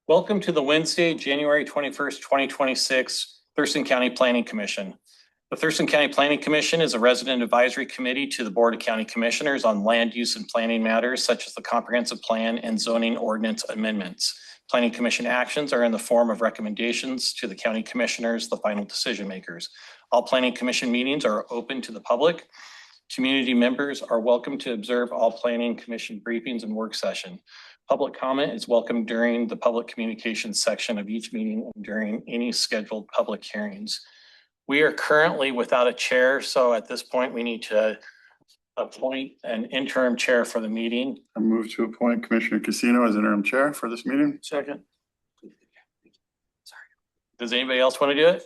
Welcome to the Wednesday, January 21st, 2026 Thurston County Planning Commission. The Thurston County Planning Commission is a resident advisory committee to the Board of County Commissioners on land use and planning matters such as the comprehensive plan and zoning ordinance amendments. Planning Commission actions are in the form of recommendations to the county commissioners, the final decision makers. All Planning Commission meetings are open to the public. Community members are welcome to observe all Planning Commission briefings and work session. Public comment is welcome during the public communications section of each meeting and during any scheduled public hearings. We are currently without a chair, so at this point we need to appoint an interim chair for the meeting. I move to appoint Commissioner Casino as interim chair for this meeting. Second. Sorry. Does anybody else want to do it?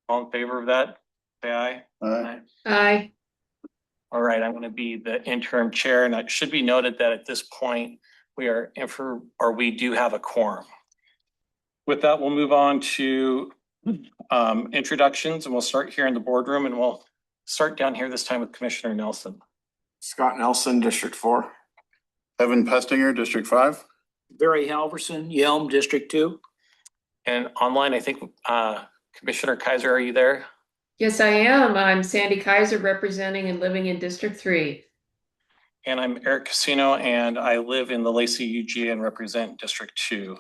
All in favor of that? Say aye. Aye. Aye. All right, I'm going to be the interim chair, and it should be noted that at this point we do have a quorum. With that, we'll move on to introductions, and we'll start here in the boardroom, and we'll start down here this time with Commissioner Nelson. Scott Nelson, District 4. Evan Pestinger, District 5. Barry Halverson, Yelm, District 2. And online, I think Commissioner Kaiser, are you there? Yes, I am. I'm Sandy Kaiser, representing and living in District 3. And I'm Eric Casino, and I live in the Lacey UGA and represent District 2.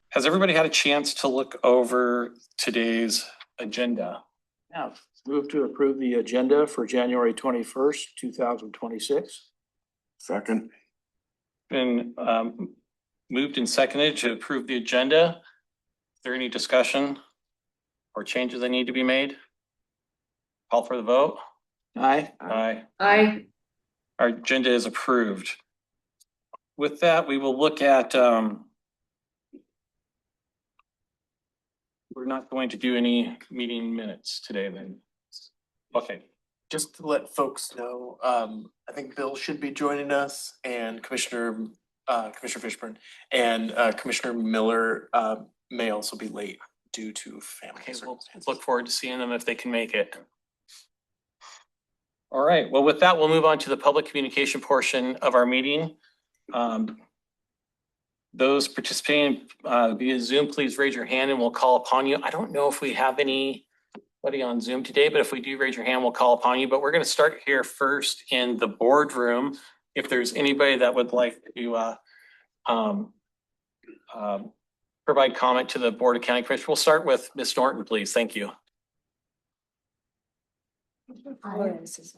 Has everybody had a chance to look over today's agenda? Now, move to approve the agenda for January 21st, 2026. Second. Been moved and seconded to approve the agenda. Is there any discussion or changes that need to be made? Call for the vote. Aye. Aye. Aye. Our agenda is approved. With that, we will look at, we're not going to do any meeting minutes today then. Okay. Just to let folks know, I think Bill should be joining us and Commissioner Fishburne and Commissioner Miller may also be late due to family Okay, we'll circumstances. look forward to seeing them if they can make it. All right, well, with that, we'll move on to the public communication portion of our meeting. Those participating via Zoom, please raise your hand and we'll call upon you. I don't know if we have anybody on Zoom today, but if we do, raise your hand, we'll call upon you. But we're going to start here first in the boardroom. If there's anybody that would like to provide comment to the Board of County Commissioners, we'll start with Ms. Norton, please. Thank you.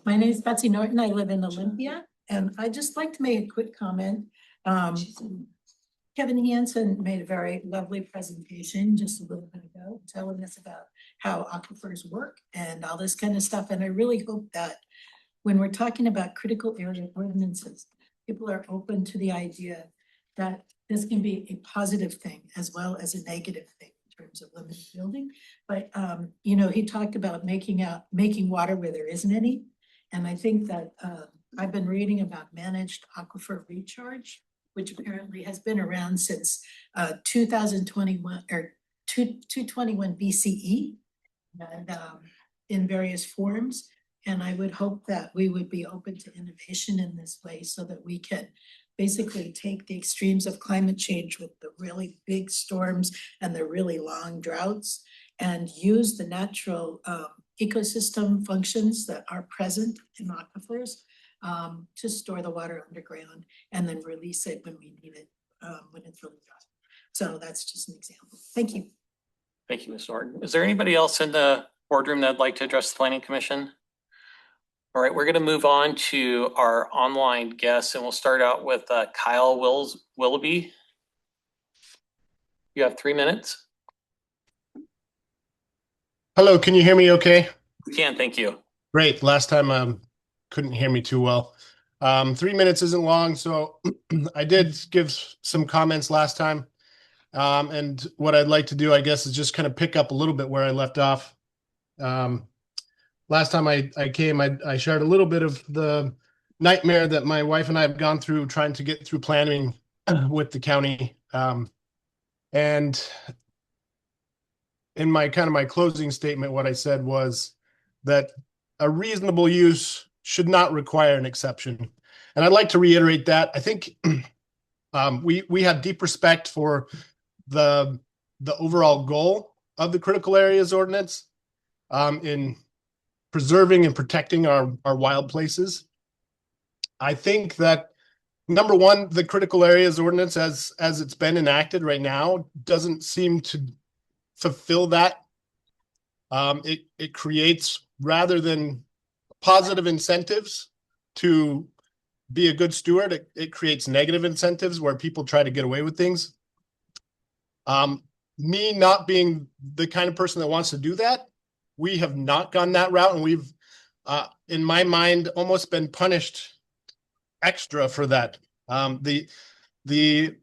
My name is Betsy Norton. I live in Olympia, and I'd just like to make a quick comment. Kevin Hansen made a very lovely presentation just a little bit ago, telling us about how aquifers work and all this kind of stuff. And I really hope that when we're talking about critical area ordinances, people are open to the idea that this can be a positive thing as well as a negative thing in terms of limited building. But you know, he talked about making water where there isn't any. And I think that I've been reading about managed aquifer recharge, which apparently has been around since 2021 or 221 BCE and in various forms. And I would hope that we would be open to innovation in this way so that we can basically take the extremes of climate change with the really big storms and the really long droughts and use the natural ecosystem functions that are present in aquifers to store the water underground and then release it when we need it, when it's really dry. So that's just an example. Thank you. Thank you, Ms. Norton. Is there anybody else in the boardroom that'd like to address the Planning Commission? All right, we're going to move on to our online guests, and we'll start out with Kyle Willoughby. You have 3 minutes. Hello, can you hear me okay? We can, thank you. Great. Last time couldn't hear me too well. 3 minutes isn't long, so I did give some comments last time. And what I'd like to do, I guess, is just kind of pick up a little bit where I left off. Last time I came, I shared a little bit of the nightmare that my wife and I have gone through trying to get through planning with the county. And in my closing statement, what I said was that a reasonable use should not require an exception. And I'd like to reiterate that. I think We have deep respect for the overall goal of the critical areas ordinance in preserving and protecting our wild places. I think that number one, the critical areas ordinance as it's been enacted right now doesn't seem to fulfill that. It creates, rather than positive incentives to be a good steward, it creates negative incentives where people try to get away with things. Me not being the kind of person that wants to do that, we have not gone that route, and we've, in my mind, almost been punished extra for that. The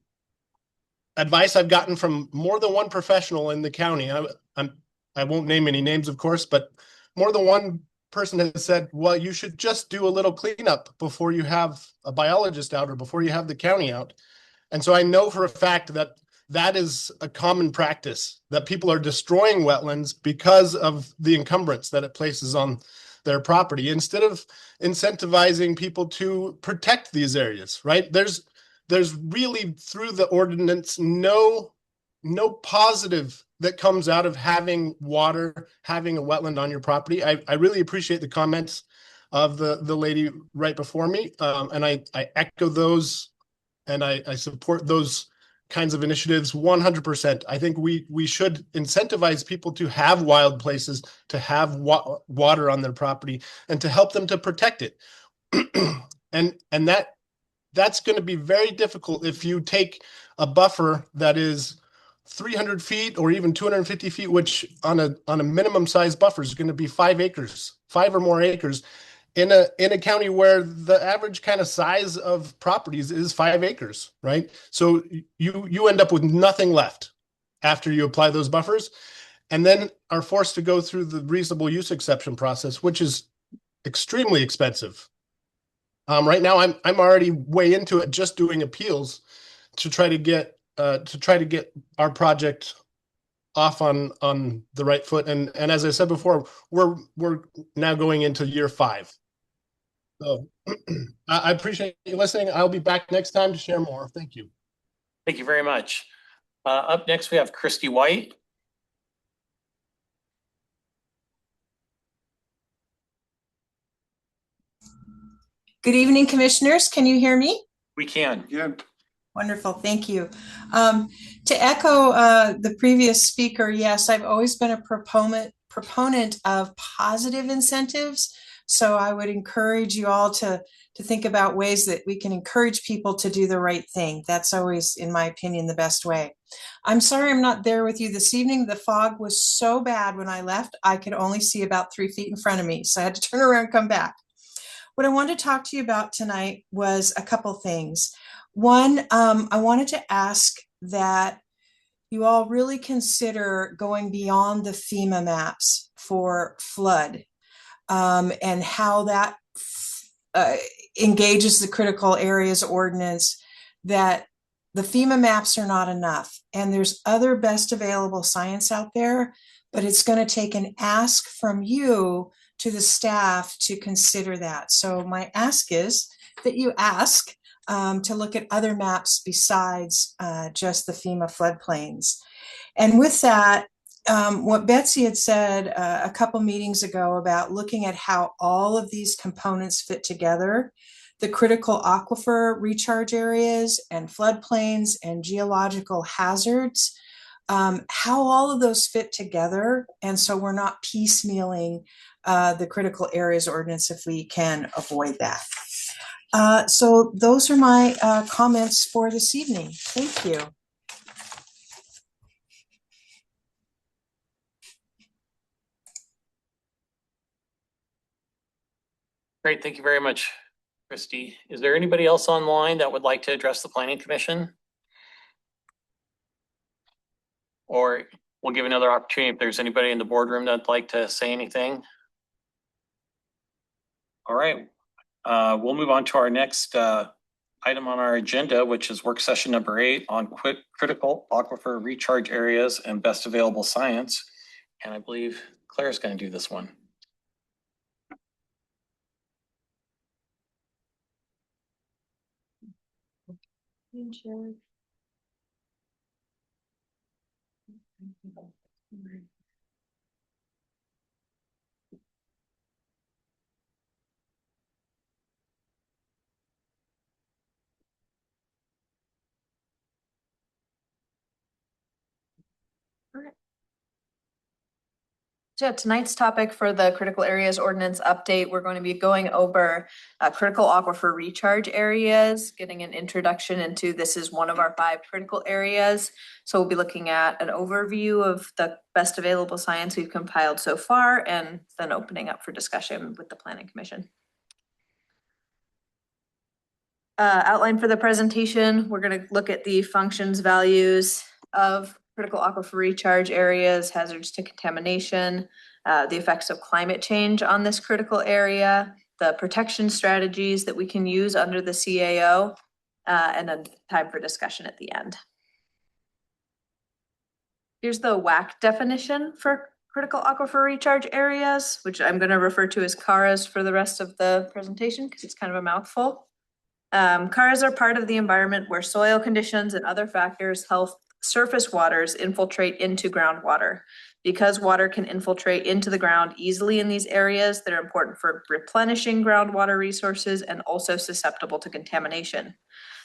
advice I've gotten from more than one professional in the county, I won't name any names, of course, but more than one person has said, well, you should just do a little cleanup before you have a biologist out or before you have the county out. And so I know for a fact that that is a common practice, that people are destroying wetlands because of the encumbrance that it places on their property, instead of incentivizing people to protect these areas, right? There's really, through the ordinance, no positive that comes out of having water, having a wetland on your property. I really appreciate the comments of the lady right before me. And I echo those, and I support those kinds of initiatives 100%. I think we should incentivize people to have wild places, to have water on their property, and to help them to protect it. and that's going to be very difficult if you take a buffer that is 300 feet or even 250 feet, which on a minimum size buffer is going to be 5 acres, 5 or more acres, in a county where the average kind of size of properties is 5 acres, right? So you end up with nothing left after you apply those buffers, and then are forced to go through the reasonable use exception process, which is extremely expensive. Right now, I'm already way into it, just doing appeals to try to get our project off on the right foot. And as I said before, we're now going into year 5. So I appreciate you listening. I'll be back next time to share more. Thank you. Thank you very much. Up next, we have Christy White. Good evening, commissioners. Can you hear me? We can. Yeah. Wonderful, thank you. To echo the previous speaker, yes, I've always been a proponent of positive incentives. So I would encourage you all to think about ways that we can encourage people to do the right thing. That's always, in my opinion, the best way. I'm sorry I'm not there with you this evening. The fog was so bad when I left, I could only see about 3 feet in front of me. So I had to turn around and come back. What I wanted to talk to you about tonight was a couple things. One, I wanted to ask that you all really consider going beyond the FEMA maps for flood, and how that engages the critical areas ordinance, that the FEMA maps are not enough. And there's other best available science out there, but it's going to take an ask from you to the staff to consider that. So my ask is that you ask to look at other maps besides just the FEMA floodplains. And with that, what Betsy had said a couple meetings ago about looking at how all of these components fit together, the critical aquifer recharge areas and floodplains and geological hazards, how all of those fit together. And so we're not piecemealing the critical areas ordinance if we can avoid that. So those are my comments for this evening. Thank you. Great, thank you very much, Christy. Is there anybody else online that would like to address the Planning Commission? Or we'll give another opportunity if there's anybody in the boardroom that'd like to say anything. All right, we'll move on to our next item on our agenda, which is work session number 8 on critical aquifer recharge areas and best available science. And I believe Claire's going to do this one. So yeah, tonight's topic for the critical areas ordinance update, we're going to be going over critical aquifer recharge areas, getting an introduction into this is one of our 5 critical areas. So we'll be looking at an overview of the best available science we've compiled so far, and then opening up for discussion with the Planning Commission. Outline for the presentation, we're going to look at the functions, values of critical aquifer recharge areas, hazards to contamination, the effects of climate change on this critical area, the protection strategies that we can use under the CAO, and then time for discussion at the end. Here's the WAC definition for critical aquifer recharge areas, which I'm going to refer to as CARAs for the rest of the presentation because it's kind of a mouthful. CARAs are part of the environment where soil conditions and other factors help surface waters infiltrate into groundwater. Because water can infiltrate into the ground easily in these areas, they're important for replenishing groundwater resources and also susceptible to contamination.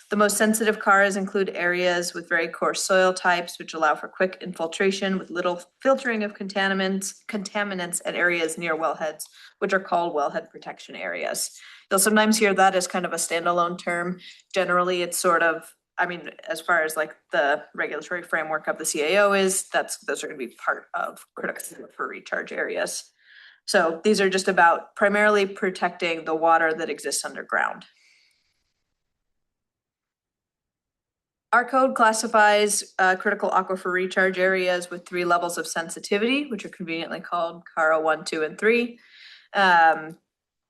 The most sensitive CARAs include areas with very coarse soil types, which allow for quick infiltration with little filtering of contaminants at areas near wellheads, which are called wellhead protection areas. You'll sometimes hear that as kind of a standalone term. Generally, it's sort of, I mean, as far as like the regulatory framework of the CAO is, those are going to be part of critical for recharge areas. So these are just about primarily protecting the water that exists underground. Our code classifies critical aquifer recharge areas with 3 levels of sensitivity, which are conveniently called CARA 1, 2, and 3.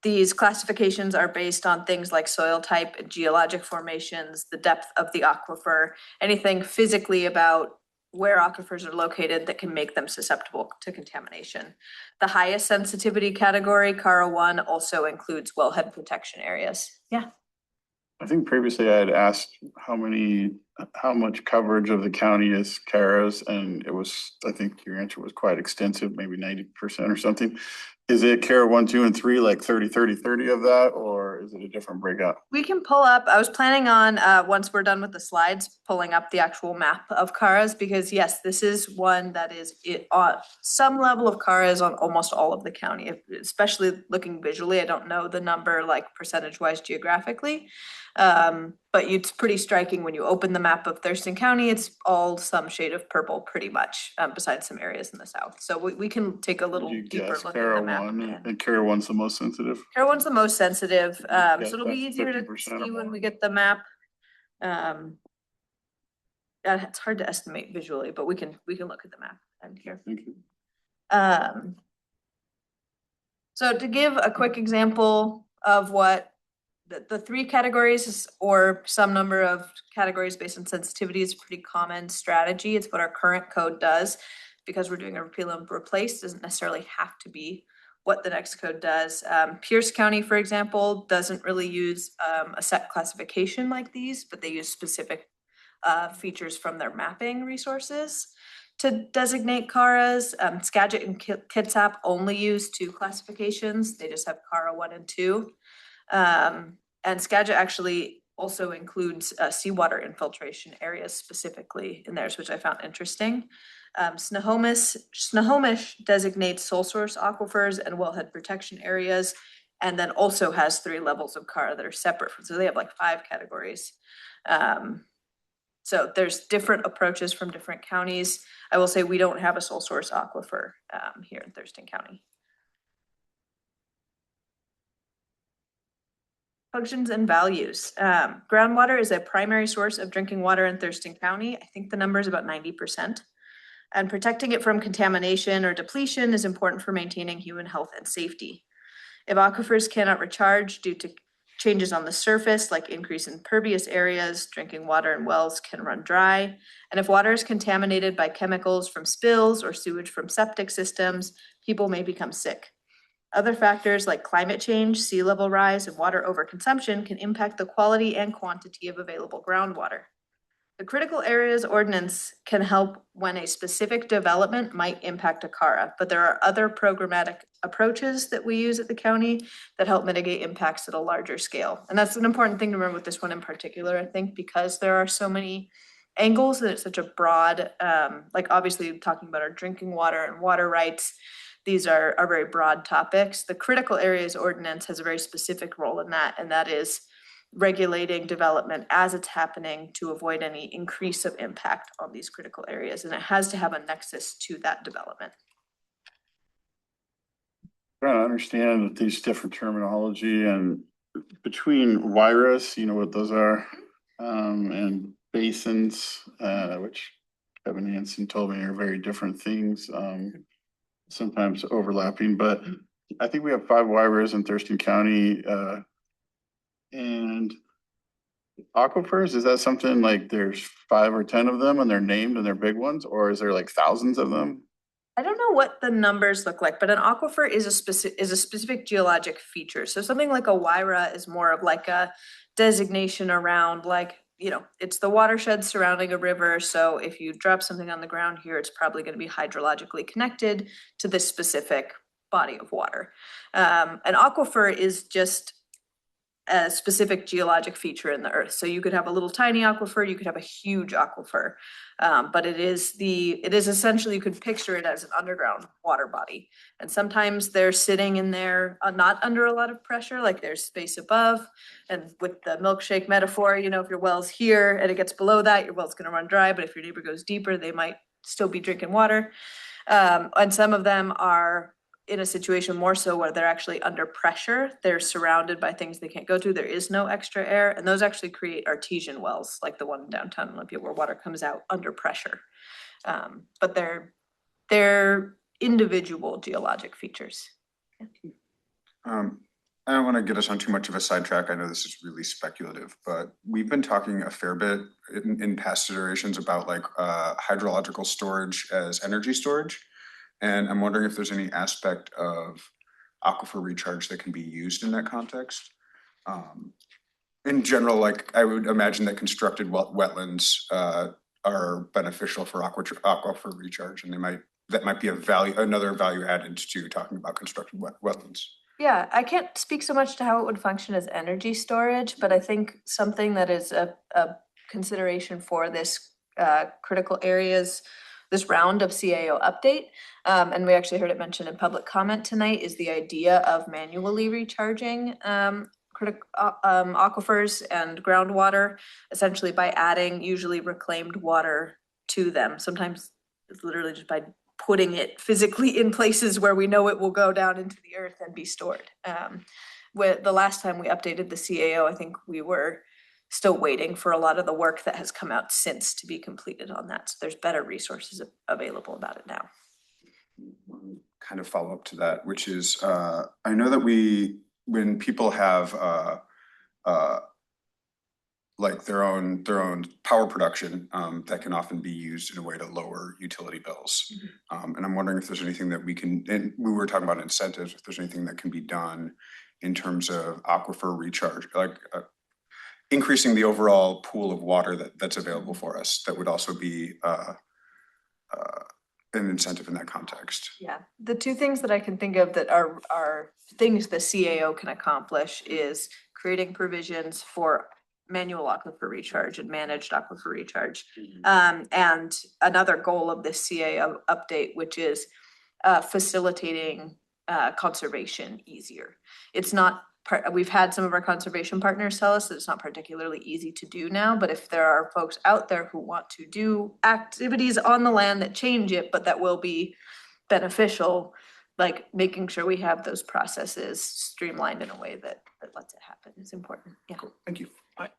These classifications are based on things like soil type and geologic formations, the depth of the aquifer, anything physically about where aquifers are located that can make them susceptible to contamination. The highest sensitivity category, CARA 1, also includes wellhead protection areas. Yeah. I think previously I had asked how much coverage of the county is CARAs, and it was, I think your answer was quite extensive, maybe 90% or something. Is it CARA 1, 2, and 3, like 30, 30, 30 of that, or is it a different breakout? We can pull up, I was planning on, once we're done with the slides, pulling up the actual map of CARAs, because yes, this is one that is on some level of CARAs on almost all of the county, especially looking visually. I don't know the number like percentage-wise geographically, but it's pretty striking when you open the map of Thurston County, it's all some shade of purple pretty much, besides some areas in the south. So we can take a little deeper look at the map. And CARA 1's the most sensitive? CARA 1's the most sensitive, so Yeah, it'll be that's easier to 50% or see when more. we get the map. It's hard to estimate visually, but we can look at the map and here. Thank you. So to give a quick example of what the 3 categories or some number of categories based on sensitivity is a pretty common strategy. It's what our current code does. Because we're doing a repeal and replace, doesn't necessarily have to be what the next code does. Pierce County, for example, doesn't really use a set classification like these, but they use specific features from their mapping resources to designate CARAs. Skagit and Kitsap only use 2 classifications. They just have CARA 1 and 2. And Skagit actually also includes seawater infiltration areas specifically in theirs, which I found interesting. Snohomish designates sole source aquifers and wellhead protection areas, and then also has 3 levels of CARA that are separate from, so they have like 5 categories. So there's different approaches from different counties. I will say we don't have a sole source aquifer here in Thurston County. Functions and values. Groundwater is a primary source of drinking water in Thurston County. I think the number is about 90%. And protecting it from contamination or depletion is important for maintaining human health and safety. If aquifers cannot recharge due to changes on the surface, like increase in pervious areas, drinking water in wells can run dry. And if water is contaminated by chemicals from spills or sewage from septic systems, people may become sick. Other factors like climate change, sea level rise, and water overconsumption can impact the quality and quantity of available groundwater. The critical areas ordinance can help when a specific development might impact a CARA, but there are other programmatic approaches that we use at the county that help mitigate impacts at a larger scale. And that's an important thing to remember with this one in particular, I think, because there are so many angles that it's such a broad, like obviously talking about our drinking water and water rights. These are very broad topics. The critical areas ordinance has a very specific role in that, and that is regulating development as it's happening to avoid any increase of impact on these critical areas. And it has to have a nexus to that development. Trying to understand these different terminology and between WIRAS, you know what those are, and basins, which Kevin Hansen told me are very different things, sometimes overlapping, but I think we have 5 WIRAS in Thurston County, and aquifers, is that something like there's 5 or 10 of them and they're named and they're big ones, or is there like thousands of them? I don't know what the numbers look like, but an aquifer is a specific geologic feature. So something like a WIRA is more of like a designation around, like, you know, it's the watershed surrounding a river. So if you drop something on the ground here, it's probably going to be hydrologically connected to this specific body of water. An aquifer is just a specific geologic feature in the earth. So you could have a little tiny aquifer, you could have a huge aquifer. But it is essentially, you could picture it as an underground water body. And sometimes they're sitting in there, not under a lot of pressure, like there's space above. And with the milkshake metaphor, you know, if your well's here and it gets below that, your well's gonna run dry, but if your neighbor goes deeper, they might still be drinking water. And some of them are in a situation more so where they're actually under pressure. They're surrounded by things they can't go to. There is no extra air, and those actually create artesian wells, like the one in downtown Olympia where water comes out under pressure. But they're individual geologic features. I don't want to get us on too much of a sidetrack. I know this is really speculative, but we've been talking a fair bit in past iterations about like hydrological storage as energy storage. And I'm wondering if there's any aspect of aquifer recharge that can be used in that context. In general, like I would imagine that constructed wetlands are beneficial for aquifer recharge, and that might be another value added to talking about constructed wetlands. Yeah, I can't speak so much to how it would function as energy storage, but I think something that is a consideration for this critical areas, this round of CAO update, and we actually heard it mentioned in public comment tonight, is the idea of manually recharging aquifers and groundwater, essentially by adding usually reclaimed water to them. Sometimes it's literally just by putting it physically in places where we know it will go down into the earth and be stored. With the last time we updated the CAO, I think we were still waiting for a lot of the work that has come out since to be completed on that. So there's better resources available about it now. Kind of follow up to that, which is I know that when people have like their own power production, that can often be used in a way to lower utility bills. And I'm wondering if there's anything that we can, and we were talking about incentives, if there's anything that can be done in terms of aquifer recharge, like increasing the overall pool of water that's available for us, that would also be an incentive in that context. Yeah, the two things that I can think of that are things the CAO can accomplish is creating provisions for manual aquifer recharge and managed aquifer recharge. And another goal of this CAO update, which is facilitating conservation easier. It's not, we've had some of our conservation partners tell us that it's not particularly easy to do now, but if there are folks out there who want to do activities on the land that change it, but that will be beneficial, like making sure we have those processes streamlined in a way that lets it happen is important. Yeah. Cool. Thank you.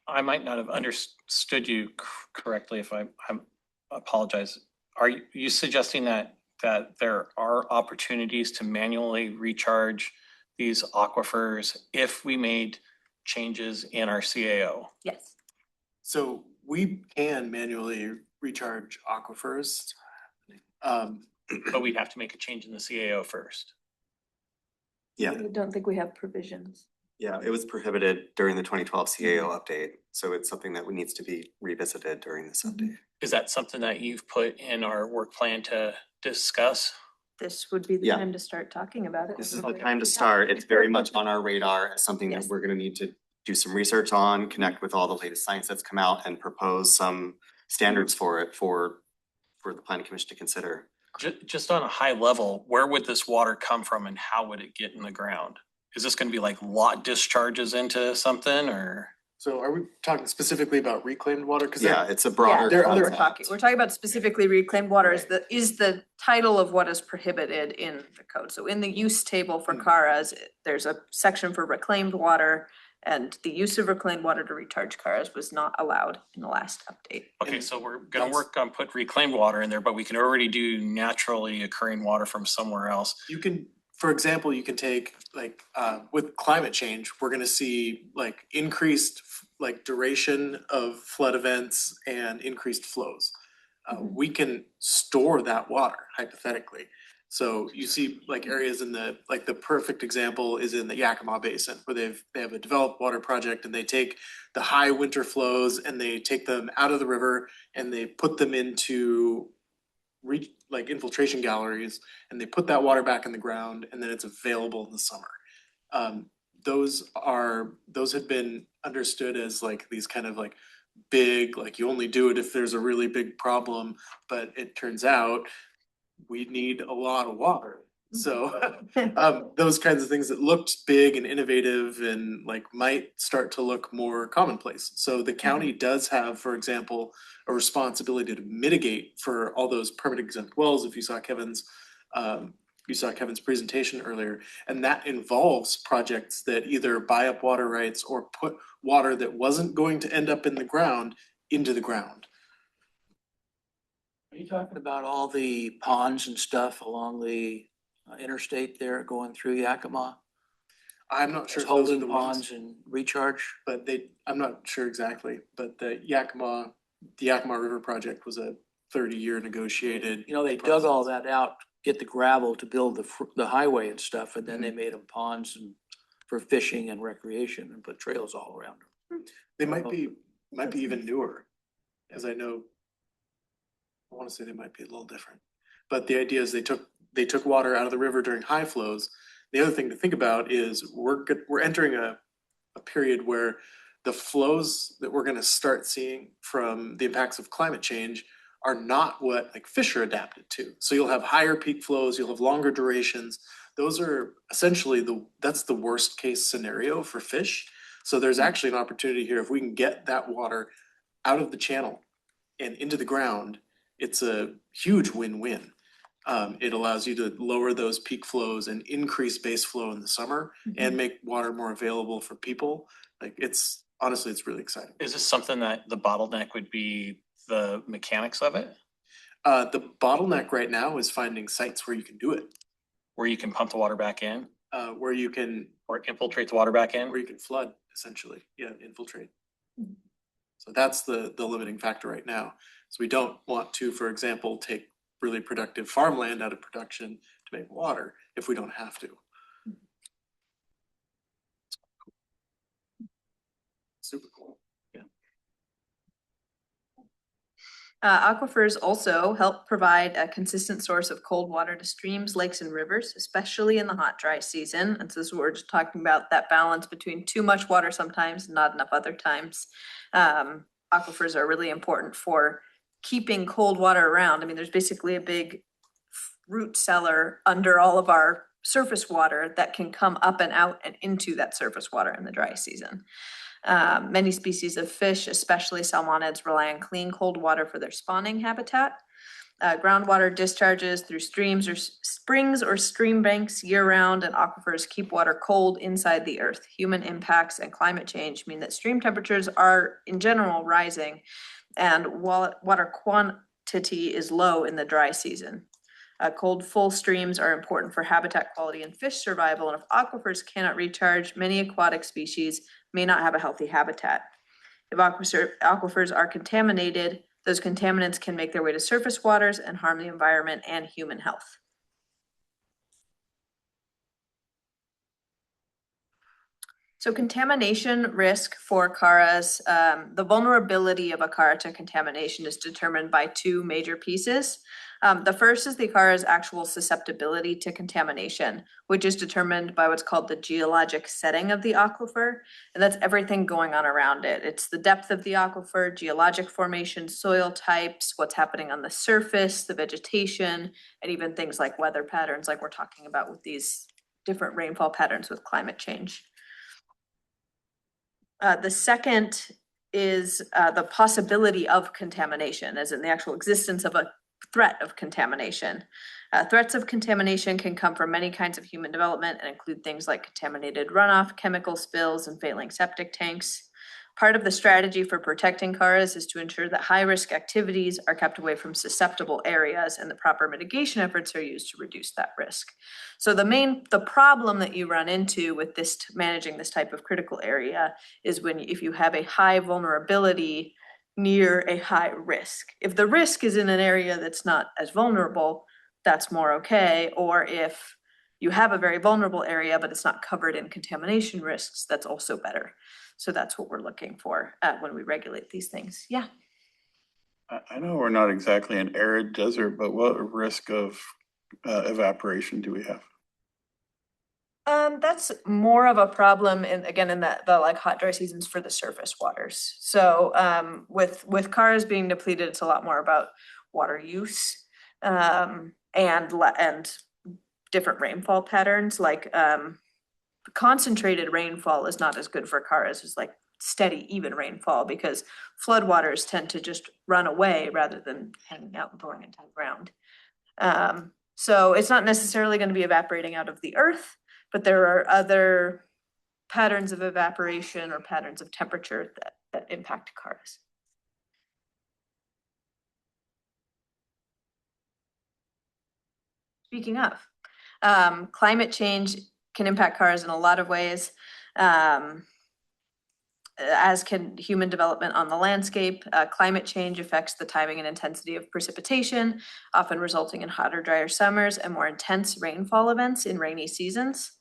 I might not have understood you correctly. If I apologize. Are you suggesting that there are opportunities to manually recharge these aquifers if we made changes in our CAO? Yes. So we can manually recharge aquifers. But we'd have to make a change in the CAO first. Yeah, I don't think we have provisions. yeah, it was prohibited during the 2012 CAO update, so it's something that needs to be revisited during this update. Is that something that you've put in our work plan to discuss? This would be the Yeah. time to start talking about it. This is the time to start. It's very much on our radar as something that Yes. we're gonna need to do some research on, connect with all the latest science that's come out and propose some standards for it for the planning commission to consider. Just on a high level, where would this water come from and how would it get in the ground? Is this gonna be like lot discharges into something or? So are we talking specifically about reclaimed water? Cause Yeah, that, it's a broader there are other concept. We're talking about specifically reclaimed water is the title of what is prohibited in the code. So in the use table for CARAs, there's a section for reclaimed water. And the use of reclaimed water to recharge cars was not allowed in the last update. Okay, so we're gonna work on put reclaimed water in there, but we can already do naturally occurring water from somewhere else. you can, for example, you can take like, with climate change, we're gonna see like increased like duration of flood events and increased flows. We can store that water hypothetically. So you see like areas in the, like the perfect example is in the Yakima Basin where they have a developed water project and they take the high winter flows and they take them out of the river and they put them into like infiltration galleries and they put that water back in the ground and then it's available in the summer. Those have been understood as like these kind of like big, like you only do it if there's a really big problem, but it turns out we need a lot of water. So those kinds of things that looked big and innovative and like might start to look more commonplace. So the county does have, for example, a responsibility to mitigate for all those permit exempt wells. If you saw Kevin's presentation earlier, and that involves projects that either buy up water rights or put water that wasn't going to end up in the ground into the ground. Are you talking about all the ponds and stuff along the interstate there going through Yakima? I'm not sure There's if those are holding the ones, ponds and recharge? but I'm not sure exactly, but the Yakima River project was a 30-year negotiated. You know, they dug all that out, get the gravel to build the highway and stuff, and then they made them ponds and for fishing and recreation and put trails all around them. They might be even newer, as I know. I wanna say they might be a little different, but the idea is they took water out of the river during high flows. The other thing to think about is we're entering a period where the flows that we're gonna start seeing from the impacts of climate change are not what like fish are adapted to. So you'll have higher peak flows, you'll have longer durations. Those are essentially that's the worst case scenario for fish. So there's actually an opportunity here if we can get that water out of the channel and into the ground. It's a huge win-win. It allows you to lower those peak flows and increase base flow in the summer and make water more available for people. Like honestly, it's really exciting. Is this something that the bottleneck would be the mechanics of it? The bottleneck right now is finding sites where you can do it. Where you can pump the water back in Where you can, or infiltrate the water back in? where you can flood essentially, infiltrate. So that's the limiting factor right now. So we don't want to, for example, take really productive farmland out of production to make water if we don't have to. Super cool. Aquifers also help provide a consistent source of cold water to streams, lakes, and rivers, especially in the hot, dry season. And so we're just talking about that balance between too much water sometimes, not enough other times. Aquifers are really important for keeping cold water around. I mean, there's basically a big root cellar under all of our surface water that can come up and out and into that surface water in the dry season. Many species of fish, especially salmonids, rely on clean, cold water for their spawning habitat. Groundwater discharges through streams or springs or stream banks year-round, and aquifers keep water cold inside the earth. Human impacts and climate change mean that stream temperatures are, in general, rising, and water quantity is low in the dry season. Cold, full streams are important for habitat quality and fish survival, and if aquifers cannot recharge, many aquatic species may not have a healthy habitat. If aquifers are contaminated, those contaminants can make their way to surface waters and harm the environment and human health. So contamination risk for CARAs, the vulnerability of a CARA to contamination is determined by two major pieces. The first is the CARA's actual susceptibility to contamination, which is determined by what's called the geologic setting of the aquifer. And that's everything going on around it. It's the depth of the aquifer, geologic formation, soil types, what's happening on the surface, the vegetation, and even things like weather patterns, like we're talking about with these different rainfall patterns with climate change. The second is the possibility of contamination, as in the actual existence of a threat of contamination. Threats of contamination can come from many kinds of human development and include things like contaminated runoff, chemical spills, and failing septic tanks. Part of the strategy for protecting CARAs is to ensure that high-risk activities are kept away from susceptible areas and the proper mitigation efforts are used to reduce that risk. So the problem that you run into with this managing this type of critical area is if you have a high vulnerability near a high risk. If the risk is in an area that's not as vulnerable, that's more okay. Or if you have a very vulnerable area, but it's not covered in contamination risks, that's also better. So that's what we're looking for when we regulate these things. Yeah. I know we're not exactly an arid desert, but what risk of evaporation do we have? That's more of a problem in the like hot dry seasons for the surface waters. So with CARAs being depleted, it's a lot more about water use and different rainfall patterns. Like concentrated rainfall is not as good for CARAs as like steady, even rainfall, because floodwaters tend to just run away rather than hanging out and pouring into the ground. So it's not necessarily going to be evaporating out of the earth, but there are other patterns of evaporation or patterns of temperature that impact CARAs. Speaking of, climate change can impact CARAs in a lot of ways, as can human development on the landscape. Climate change affects the timing and intensity of precipitation, often resulting in hotter, drier summers and more intense rainfall events in rainy seasons.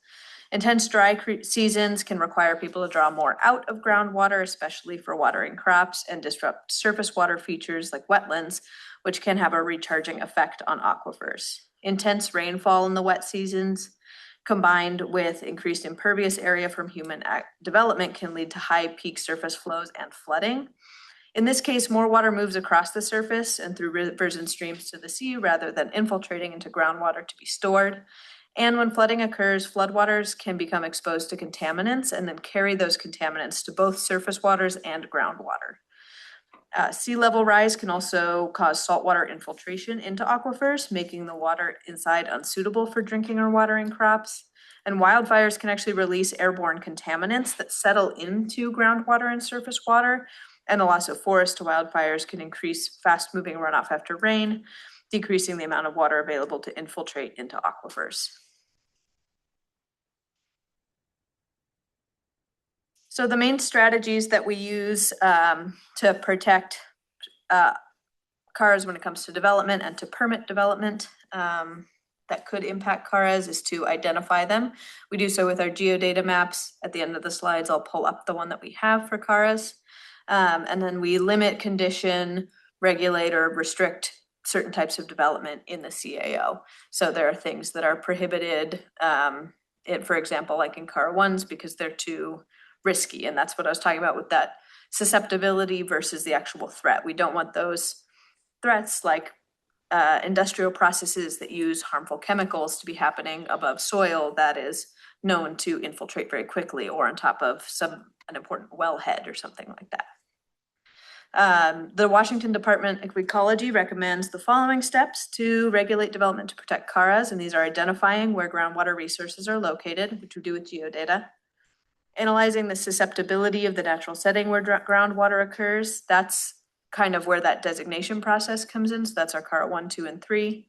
Intense dry seasons can require people to draw more out of groundwater, especially for watering crops, and disrupt surface water features like wetlands, which can have a recharging effect on aquifers. Intense rainfall in the wet seasons, combined with increased impervious area from human development, can lead to high peak surface flows and flooding. In this case, more water moves across the surface and through rivers and streams to the sea rather than infiltrating into groundwater to be stored. And when flooding occurs, floodwaters can become exposed to contaminants and then carry those contaminants to both surface waters and groundwater. Sea level rise can also cause saltwater infiltration into aquifers, making the water inside unsuitable for drinking or watering crops. And wildfires can actually release airborne contaminants that settle into groundwater and surface water. And the loss of forest to wildfires can increase fast-moving runoff after rain, decreasing the amount of water available to infiltrate into aquifers. So the main strategies that we use to protect CARAs when it comes to development and to permit development that could impact CARAs is to identify them. We do so with our geodata maps. At the end of the slides, I'll pull up the one that we have for CARAs. And then we limit, condition, regulate, or restrict certain types of development in the CAO. So there are things that are prohibited, for example, like in CARA 1s, because they're too risky. And that's what I was talking about with that susceptibility versus the actual threat. We don't want those threats like industrial processes that use harmful chemicals to be happening above soil that is known to infiltrate very quickly, or on top of an important wellhead or something like that. The Washington Department of Ecology recommends the following steps to regulate development to protect CARAs, and these are identifying where groundwater resources are located, which we do with geodata. Analyzing the susceptibility of the natural setting where groundwater occurs. That's kind of where that designation process comes in. So that's our CARA 1, 2, and 3.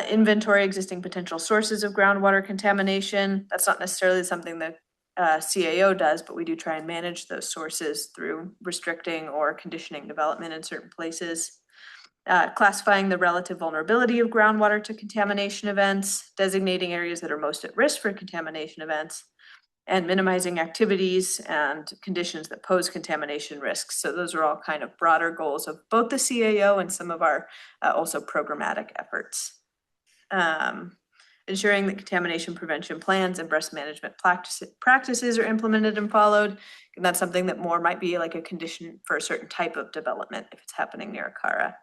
Inventory existing potential sources of groundwater contamination. That's not necessarily something that CAO does, but we do try and manage those sources through restricting or conditioning development in certain places. Classifying the relative vulnerability of groundwater to contamination events, designating areas that are most at risk for contamination events, and minimizing activities and conditions that pose contamination risks. So those are all kind of broader goals of both the CAO and some of our also programmatic efforts. Ensuring that contamination prevention plans and breast management practices are implemented and followed. And that's something that more might be like a condition for a certain type of development if it's happening near a CARA.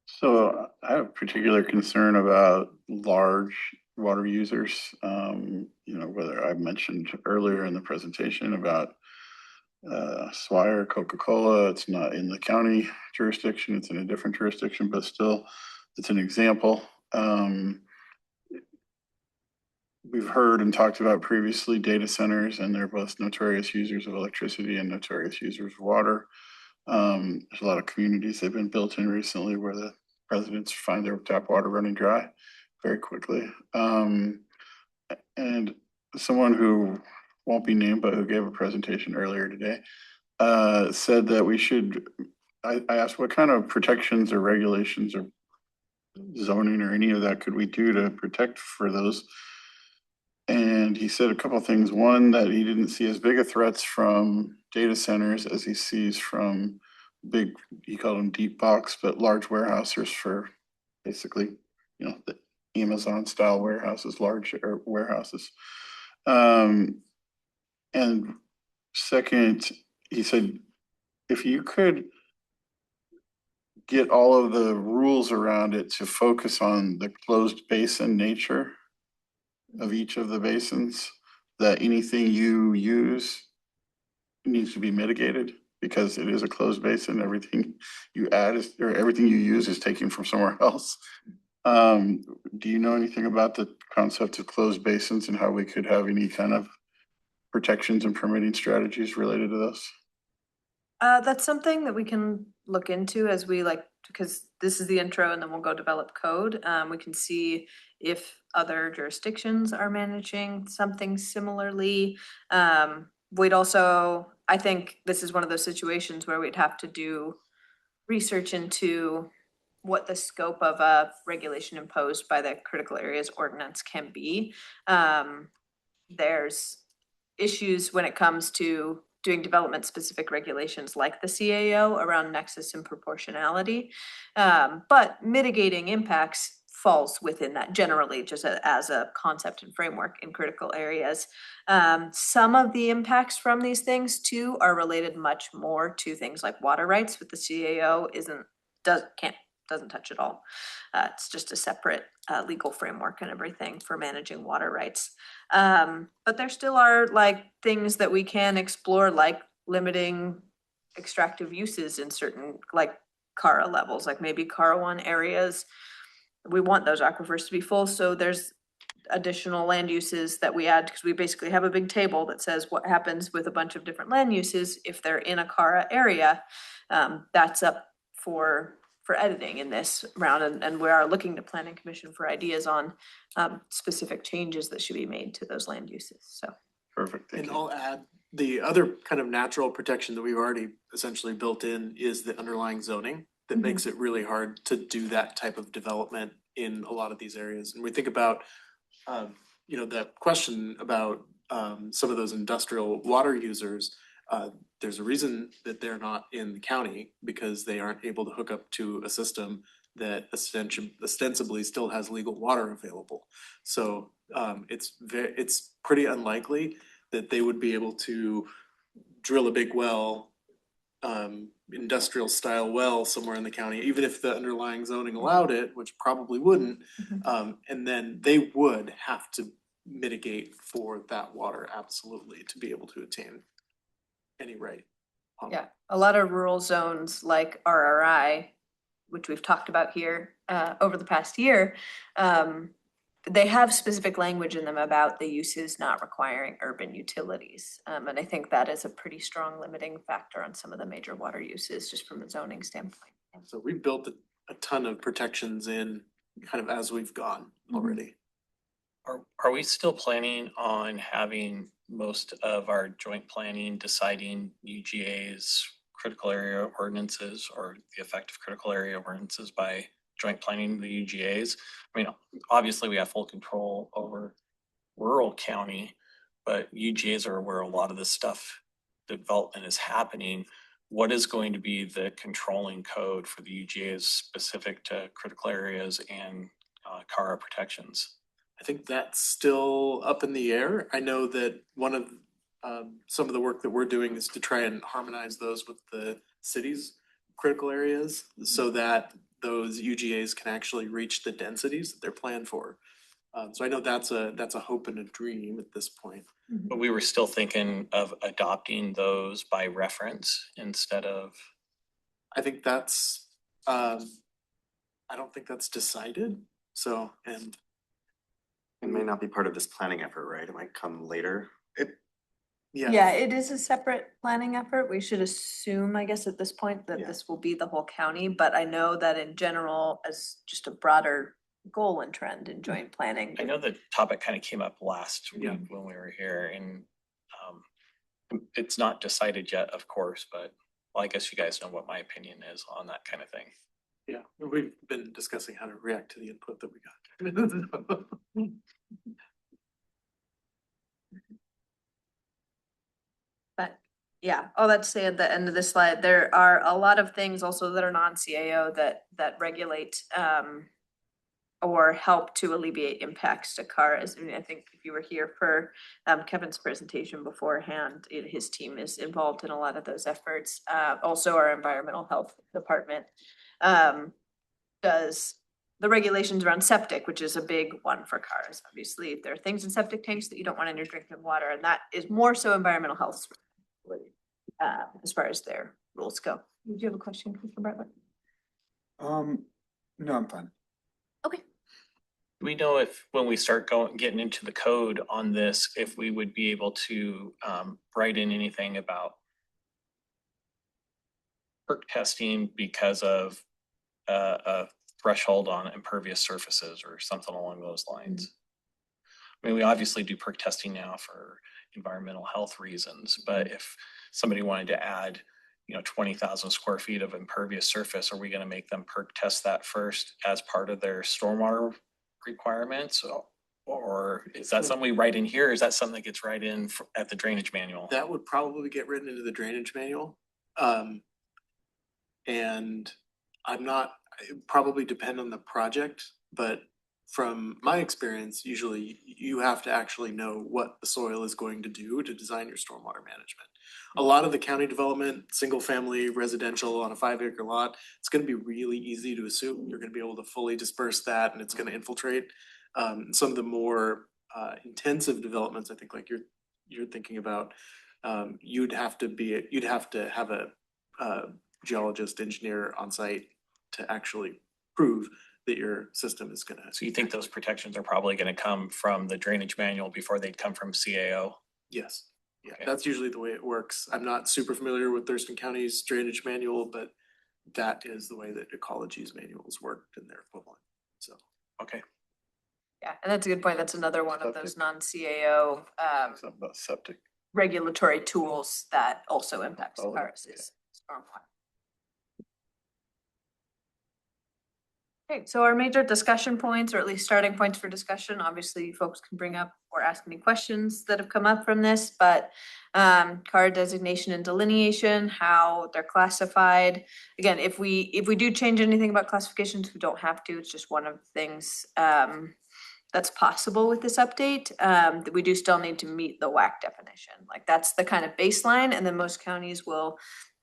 So I have particular concern about large water users. Whether I mentioned earlier in the presentation about Swire, Coca-Cola, it's not in the county jurisdiction, it's in a different jurisdiction, but still, it's an example. We've heard and talked about previously data centers, and they're both notorious users of electricity and notorious users of water. There's a lot of communities that have been built in recently where the residents find their tap water running dry very quickly. And someone who won't be named, but who gave a presentation earlier today, said that we should, I asked what kind of protections or regulations or zoning or any of that could we do to protect for those? And he said a couple of things. One, that he didn't see as big a threats from data centers as he sees from big, he called them deep box, but large warehouses for basically, the Amazon style warehouses, large warehouses. And second, he said, if you could get all of the rules around it to focus on the closed basin nature of each of the basins, that anything you use needs to be mitigated because it is a closed basin. Everything you add is, or everything you use is taken from somewhere else. Do you know anything about the concept of closed basins and how we could have any kind of protections and permitting strategies related to those? That's something that we can look into as we because this is the intro and then we'll go develop code. We can see if other jurisdictions are managing something similarly. We'd also, I think this is one of those situations where we'd have to do research into what the scope of a regulation imposed by the critical areas ordinance can be. There's issues when it comes to doing development specific regulations like the CAO around nexus and proportionality. But mitigating impacts falls within that generally just as a concept and framework in critical areas. Some of the impacts from these things too are related much more to things like water rights, with the CAO doesn't touch at all. It's just a separate legal framework and everything for managing water rights. But there still are things that we can explore, like limiting extractive uses in certain CARA levels, like maybe CARA 1 areas. We want those aquifers to be full, so there's additional land uses that we add because we basically have a big table that says what happens with a bunch of different land uses if they're in a CARA area. That's up for editing in this round, and we are looking to Planning Commission for ideas on specific changes that should be made to those land uses. So Perfect. Thank And you. I'll add, the other kind of natural protection that we've already essentially built in is the underlying zoning that makes it really hard to do that type of development in a lot of these areas. And we think about, that question about some of those industrial water users. There's a reason that they're not in the county because they aren't able to hook up to a system that ostensibly still has legal water available. So it's pretty unlikely that they would be able to drill a big well, industrial style well somewhere in the county, even if the underlying zoning allowed it, which probably wouldn't. And then they would have to mitigate for that water absolutely to be able to attain any right. yeah, a lot of rural zones like RRI, which we've talked about here over the past year, they have specific language in them about the uses not requiring urban utilities. And I think that is a pretty strong limiting factor on some of the major water uses just from a zoning standpoint. So we built a ton of protections in kind of as we've gone already. Are we still planning on having most of our joint planning deciding UGA's critical area ordinances or the effect of critical area ordinances by joint planning the UGAs? I mean, obviously we have full control over rural county, but UGAs are where a lot of this stuff, development is happening. What is going to be the controlling code for the UGAs specific to critical areas and CARA protections? I think that's still up in the air. I know that one of some of the work that we're doing is to try and harmonize those with the city's critical areas so that those UGAs can actually reach the densities that they're planned for. So I know that's a hope and a dream at this point. But we were still thinking of adopting those by reference instead of. I think that's, I don't think that's decided. So, and It may not be part of this planning effort, right? It might come later. Yeah, it is a separate planning effort. We should assume, I guess, at this point that Yeah. this will be the whole county, but I know that in general, as just a broader goal and trend in joint planning. I know the topic kind of came up last Yeah. week when we were here, and it's not decided yet, of course, but well, I guess you guys know what my opinion is on that kind of thing. yeah, we've been discussing how to react to the input that we got. But yeah, all that to say at the end of this slide, there are a lot of things also that are non-CAO that regulate or help to alleviate impacts to CARs. I mean, I think if you were here for Kevin's presentation beforehand, his team is involved in a lot of those efforts. Also, our environmental health department does the regulations around septic, which is a big one for CARs. Obviously, there are things in septic tanks that you don't want in your drinking water, and that is more so environmental health as far as their rules go. Did you have a question, Commissioner Bartlett? No, I'm fine. Okay. Do we know if, when we start getting into the code on this, if we would be able to write in anything about perk testing because of a threshold on impervious surfaces or something along those lines? I mean, we obviously do perk testing now for environmental health reasons, but if somebody wanted to add, 20,000 square feet of impervious surface, are we gonna make them perk test that first as part of their stormwater requirements? Or is that something we write in here? Or is that something that gets right in at the drainage manual? That would probably get written into the drainage manual. And I'm not, it probably depend on the project, but from my experience, usually you have to actually know what the soil is going to do to design your stormwater management. A lot of the county development, single family residential on a 5-acre lot, it's gonna be really easy to assume you're gonna be able to fully disperse that and it's gonna infiltrate. Some of the more intensive developments, I think like you're thinking about, you'd have to have a geologist, engineer on site to actually prove that your system is gonna. So you think those protections are probably gonna come from the drainage manual before they'd come from CAO? Yes, yeah, Okay. that's usually the way it works. I'm not super familiar with Thurston County's drainage manual, but that is the way that Ecology's manuals worked and their equivalent, so. Okay. Yeah, and that's a good point. That's another one of those non-CAO Something about septic. regulatory tools that also impacts Oh, CARs is stormwater. Okay, so our major discussion points, or at least starting points for discussion, obviously folks can bring up or ask any questions that have come up from this, but CAR designation and delineation, how they're classified. Again, if we do change anything about classifications, we don't have to. It's just one of the things that's possible with this update. That we do still need to meet the WAC definition. Like that's the kind of baseline, and then most counties will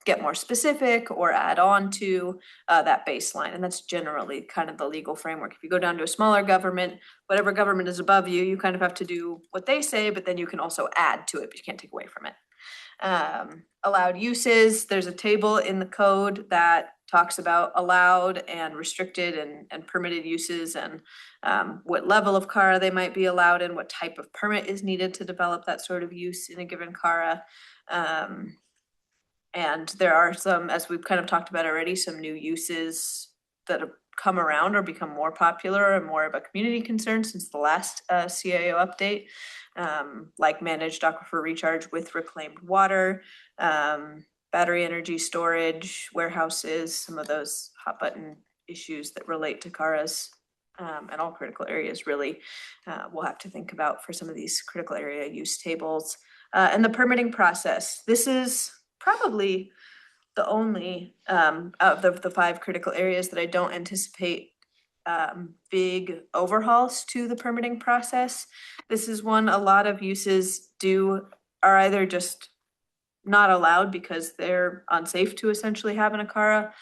get more specific or add on to that baseline. And that's generally kind of the legal framework. If you go down to a smaller government, whatever government is above you, you kind of have to do what they say, but then you can also add to it, but you can't take away from it. Allowed uses, there's a table in the code that talks about allowed and restricted and permitted uses and what level of CARA they might be allowed in, what type of permit is needed to develop that sort of use in a given CARA. And there are some, as we've kind of talked about already, some new uses that have come around or become more popular and more of a community concern since the last CAO update, like managed aquifer recharge with reclaimed water, battery energy storage, warehouses, some of those hot button issues that relate to CARA's and all critical areas really, we'll have to think about for some of these critical area use tables. And the permitting process, this is probably the only of the 5 critical areas that I don't anticipate big overhauls to the permitting process. This is one a lot of uses are either just not allowed because they're unsafe to essentially have in a CARA,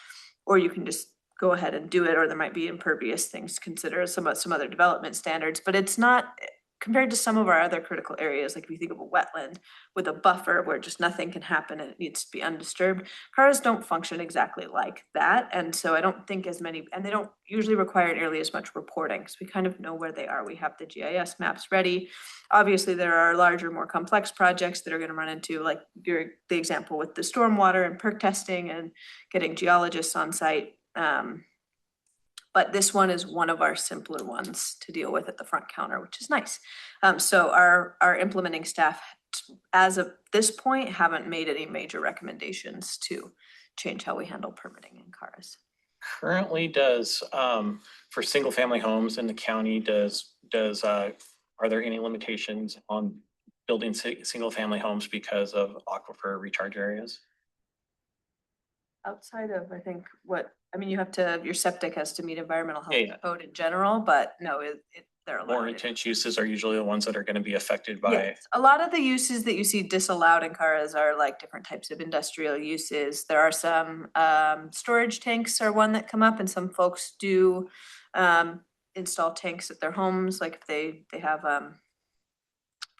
or you can just go ahead and do it, or there might be impervious things to consider, some other development standards, but it's not compared to some of our other critical areas, like if you think of a wetland with a buffer where just nothing can happen and it needs to be undisturbed. CARs don't function exactly like that, and so I don't think as many, and they don't usually require nearly as much reporting, because we kind of know where they are. We have the GIS maps ready. Obviously, there are larger, more complex projects that are going to run into, like the example with the stormwater and perk testing and getting geologists on site. But this one is one of our simpler ones to deal with at the front counter, which is nice. So our implementing staff, as of this point, haven't made any major recommendations to change how we handle permitting in CARs. Currently does, for single family homes in the county, are there any limitations on building single family homes because of aquifer recharge areas? Outside of, I think, you have to, your septic has to meet environmental health Yeah. code in general, but no, they're allowed. More intense uses are usually the ones that are going to be affected by. Yes, a lot of the uses that you see disallowed in CARs are like different types of industrial uses. There are some, storage tanks are one that come up, and some folks do install tanks at their homes, like if they have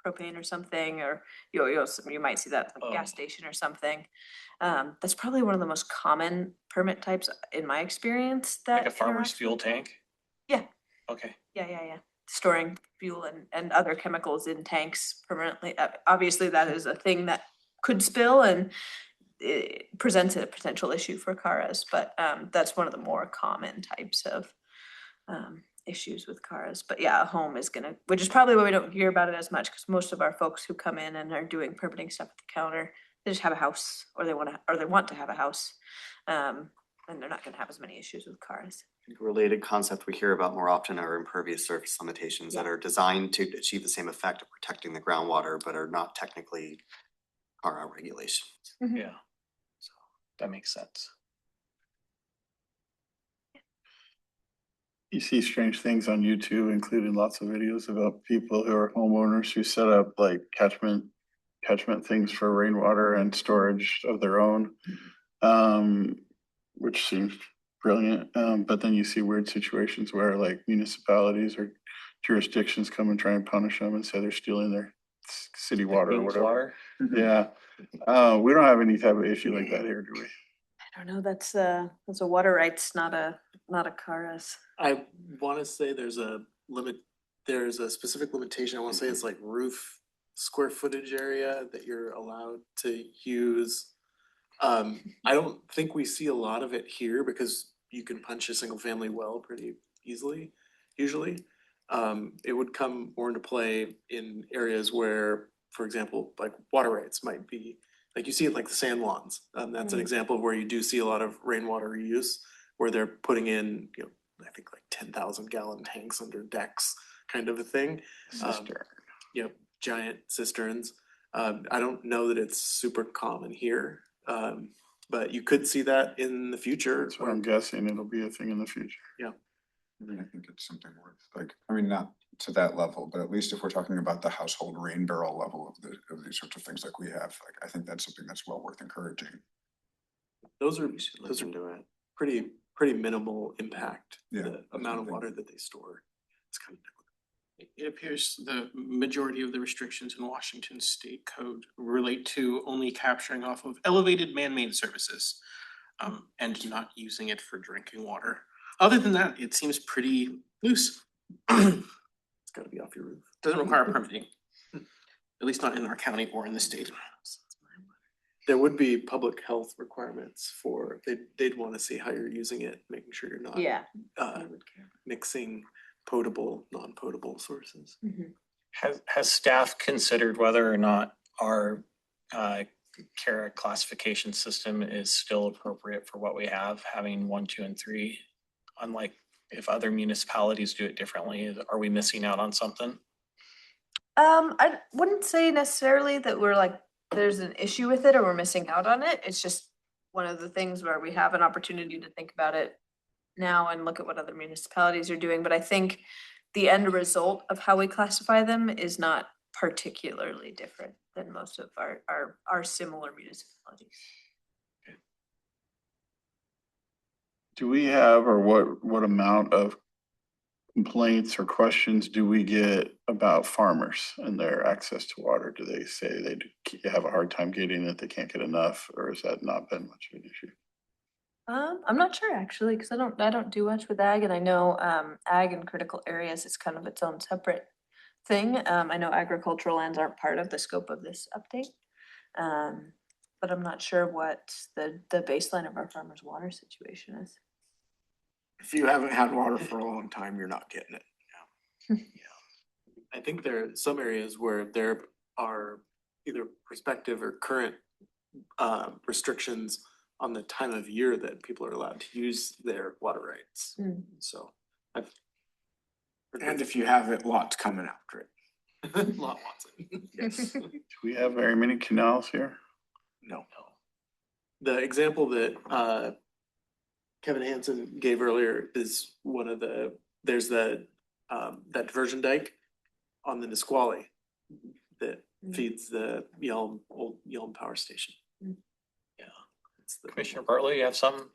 propane or something, or you might see that at a gas station or something. That's probably one of the most common permit types in my experience. Like a farmer's fuel tank? Yeah. Okay. Yeah. Storing fuel and other chemicals in tanks permanently. Obviously, that is a thing that could spill and it presents a potential issue for CARs, but that's one of the more common types of issues with CARs. But yeah, a home is which is probably why we don't hear about it as much, because most of our folks who come in and are doing permitting stuff at the counter, they just have a house, or they want to have a house, and they're not gonna have as many issues with CARs. A related concept we hear about more often are impervious surface limitations that are designed to achieve the same effect of protecting the groundwater, but are not technically CARA regulations. Yeah. So that makes sense. You see strange things on YouTube, including lots of videos about people who are homeowners who set up like catchment things for rainwater and storage of their own, which seems brilliant. But then you see weird situations where like municipalities or jurisdictions come and try and punish them and say they're stealing their city water or whatever. Yeah. We don't have any type of issue like that here, do we? I don't know, that's a water rights, not a CARs. I wanna say there's a specific limitation. I wanna say it's like roof square footage area that you're allowed to use. I don't think we see a lot of it here because you can punch a single family well pretty easily, usually. It would come more into play in areas where, for example, like water rights might be, like you see it like the sand lawns. That's an example of where you do see a lot of rainwater reuse, where they're putting in, I think like 10,000 gallon tanks under decks, kind of a thing. Giant cisterns. I don't know that it's super common here, but you could see that in the future. That's what I'm guessing. It'll be a thing in the future. Yeah. I mean, I think it's something worth not to that level, but at least if we're talking about the household rain barrel level of these sorts of things like we have, I think that's something that's well worth encouraging. Those are pretty minimal impact. Yeah, the amount of water that they store. It's kind of It appears the majority of the restrictions in Washington state code relate to only capturing off of elevated man-made surfaces and not using it for drinking water. Other than that, it seems pretty loose. It's gotta be off your roof. Doesn't require permitting, at least not in our county or in the state. There would be public health requirements for, they'd wanna see how you're using it, making sure you're not mixing potable, non-potable sources. Has staff considered whether or not our CARA classification system is still appropriate for what we have, having 1, 2, and 3, unlike if other municipalities do it differently, are we missing out on something? I wouldn't say necessarily that we're like, there's an issue with it or we're missing out on it. It's just one of the things where we have an opportunity to think about it now and look at what other municipalities are doing. But I think the end result of how we classify them is not particularly different than most of our similar municipalities. Do we have, or what amount of complaints or questions do we get about farmers and their access to water? Do they say they have a hard time getting it, they can't get enough, or has that not been much of an issue? I'm not sure actually, because I don't do much with ag, and I know ag and critical areas is kind of its own separate thing. I know agricultural lands aren't part of the scope of this update. But I'm not sure what the baseline of our farmers' water situation is. If you haven't had water for a long time, you're not getting it. I think there are some areas where there are either prospective or current restrictions on the time of year that people are allowed to use their water rights. So I've. And if you have it, lots coming after it. Lot wants it. Yes. Do we have very many canals here? No. The example that Kevin Hansen gave earlier is one of there's that diversion dike on the Nisqually that feeds the old Yelm power station. Yeah. Commissioner Bartley, you have some?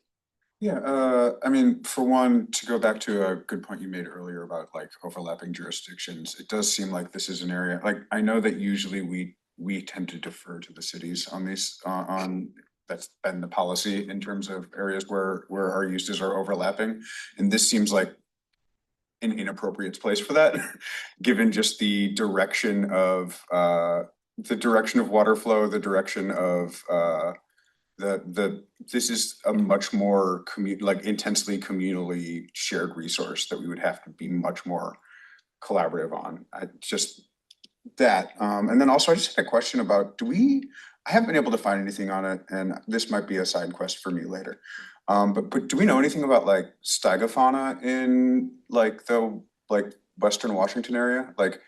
Yeah, I mean, for one, to go back to a good point you made earlier about like overlapping jurisdictions, it does seem like this is an area, like, I know that usually we tend to defer to the cities on these, that's been the policy in terms of areas where our uses are overlapping. And this seems like an inappropriate place for that, given just the direction of water flow, the direction of this is a much more intensely communally shared resource that we would have to be much more collaborative on. And then also I just had a question about, I haven't been able to find anything on it, and this might be a side quest for me later. But do we know anything about like stegofauna in like the Western Washington area? Like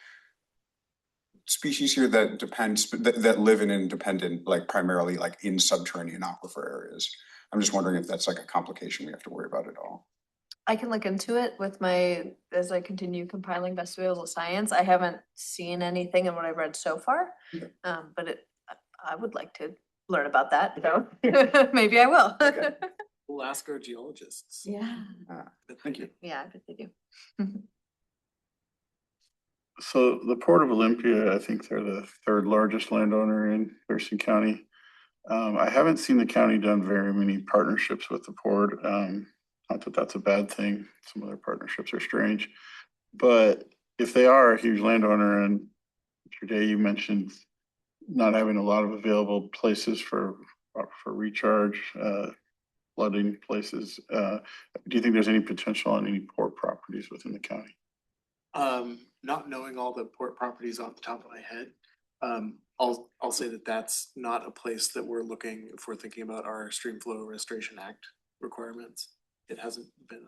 species here that live in independent, like primarily like in subterranean aquifer areas. I'm just wondering if that's like a complication we have to worry about at all. I can look into it as I continue compiling best available science. I haven't seen anything in what I've read so far. But I would like to learn about that, so maybe I will. Okay. We'll ask our geologists. Yeah. Thank you. Yeah, I bet they do. So the Port of Olympia, I think they're the third largest landowner in Thurston County. I haven't seen the county done very many partnerships with the port. Not that that's a bad thing. Some of their partnerships are strange. But if they are a huge landowner, and today you mentioned not having a lot of available places for recharge, flooding places, do you think there's any potential on any port properties within the county? Not knowing all the port properties off the top of my head, I'll say that that's not a place that we're looking if we're thinking about our Stream Flow Restoration Act requirements. It hasn't been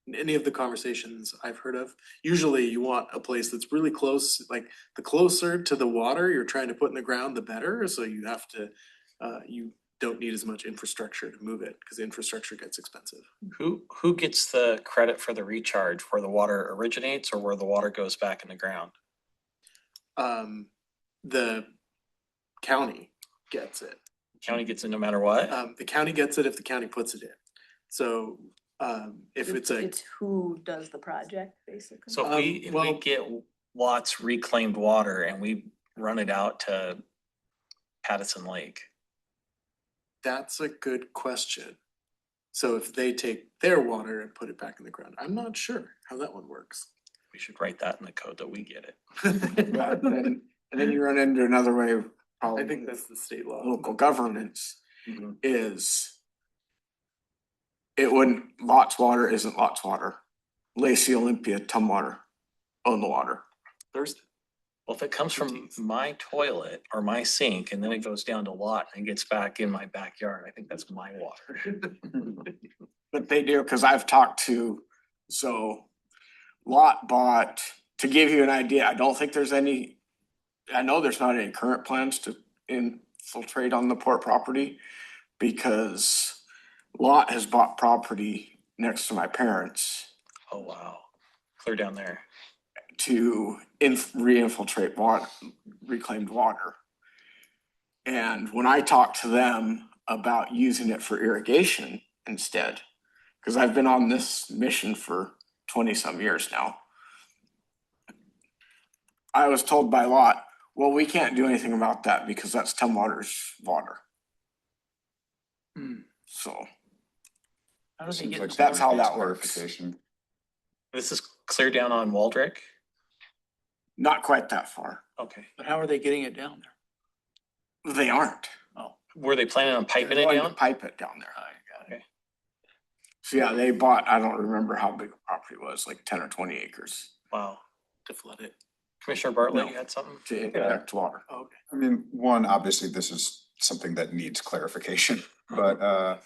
in any of the conversations I've heard of. Usually you want a place that's really close, like the closer to the water you're trying to put in the ground, the better. So you have to, you don't need as much infrastructure to move it because infrastructure gets expensive. Who gets the credit for the recharge, where the water originates or where the water goes back in the ground? The county gets it. County gets it no matter what? The county gets it if the county puts it in. So if It's who does the project, basically. So if we get Watts reclaimed water and we run it out to Pattison Lake. That's a good question. So if they take their water and put it back in the ground, I'm not sure how that one works. We should write that in the code that we get it. And then you run into another way of I think that's the state law. local governance is Lots Water isn't Lots Water. Lacey, Olympia, Tumwater own the water. Thurston. Well, if it comes from my toilet or my sink and then it goes down to Lot and gets back in my backyard, I think that's my water. But they do, because I've talked to So Lot bought, to give you an idea, I don't think there's any, I know there's not any current plans to infiltrate on the port property because Lot has bought property next to my parents Oh, wow. Clear down there. to re-infiltrate water, reclaimed water. And when I talked to them about using it for irrigation instead, because I've been on this mission for 20-some years now, I was told by Lot, well, we can't do anything about that because that's Tumwater's water. So How do they Seems get? like the that's how needs that works. clarification. This is clear down on Waldrick? Not quite that far. Okay. But how are they getting it down there? They aren't. Oh. Were they planning on piping They're it going to down? pipe it down there. Okay. So yeah, they bought, I don't remember how big the property was, like 10 or 20 acres Wow. To flood it? Commissioner Bartlett, No. you had something? to inject water. Oh, okay. I mean, one, obviously, this is something that needs clarification, but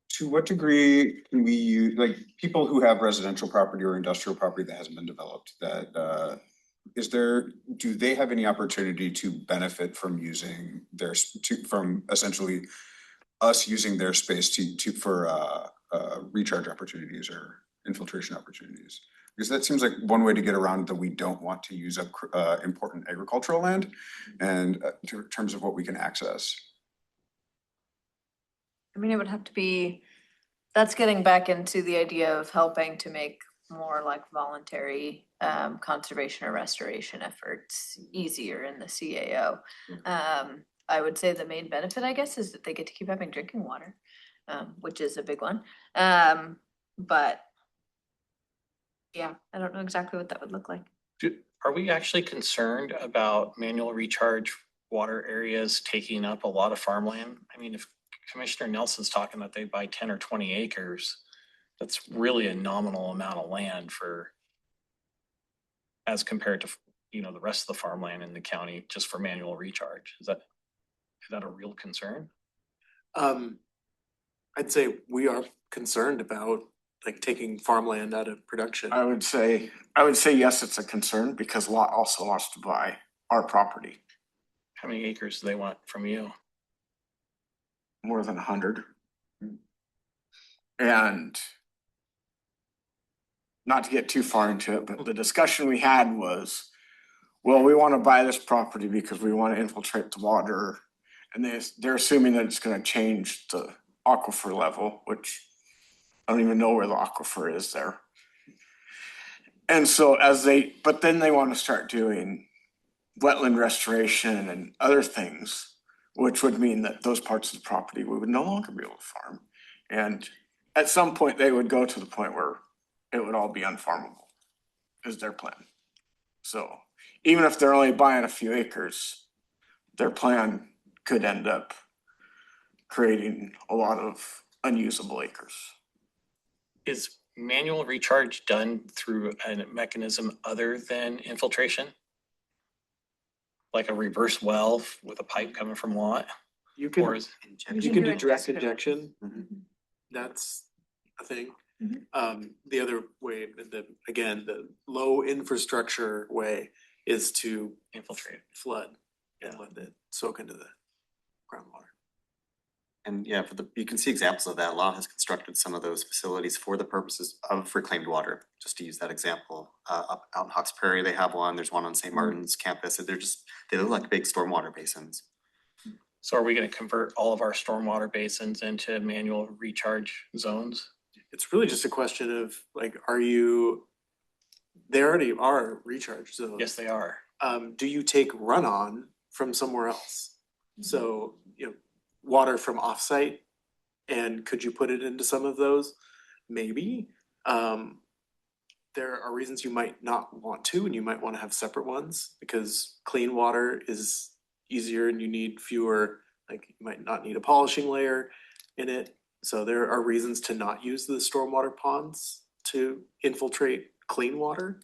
to what degree can we use, like, people who have residential property or industrial property that hasn't been developed, that do they have any opportunity to benefit from using from essentially us using their space for recharge opportunities or infiltration opportunities? Because that seems like one way to get around that we don't want to use up important agricultural land and in terms of what we can access. I mean, it would have to be, that's getting back into the idea of helping to make more like voluntary conservation or restoration efforts easier in the CAO. I would say the main benefit, I guess, is that they get to keep having drinking water, which is a big one. But yeah, I don't know exactly what that would look like. Are we actually concerned about manual recharge water areas taking up a lot of farmland? I mean, if Commissioner Nelson's talking that they buy 10 or 20 acres, that's really a nominal amount of land as compared to, the rest of the farmland in the county just for manual recharge. Is that a real concern? I'd say we are concerned about like taking farmland out of production. I would say yes, it's a concern because Lot also wants to buy our property, How many acres do they want from you? more than 100. And not to get too far into it, but the discussion we had was, well, we want to buy this property because we want to infiltrate the water. And they're assuming that it's going to change the aquifer level, which I don't even know where the aquifer is there. And so but then they want to start doing wetland restoration and other things, which would mean that those parts of the property we would no longer be able to farm. And at some point, they would go to the point where it would all be unfarmable, is their plan. So even if they're only buying a few acres, their plan could end up creating a lot of unusable acres. Is manual recharge done through a mechanism other than infiltration? Like a reverse well with a pipe coming from Lot? You Or can, is you can do direct injection. Mhm. That's a thing. Mhm. The other way, the low infrastructure way is to infiltrate? flood and let it soak into the groundwater. And yeah, you can see examples of that. Lot has constructed some of those facilities for the purposes of reclaimed water. Just to use that example, out in Hawks Prairie, they have one. There's one on St. Martin's campus. They look like big stormwater basins. So are we gonna convert all of our stormwater basins into manual recharge zones? It's really just a question of like, they already are recharge zones. Yes, they are. Do you take runoff from somewhere else? So, water from offsite, and could you put it into some of those? Maybe. There are reasons you might not want to, and you might want to have separate ones because clean water is easier and you need fewer, like you might not need a polishing layer in it. So there are reasons to not use the stormwater ponds to infiltrate clean water.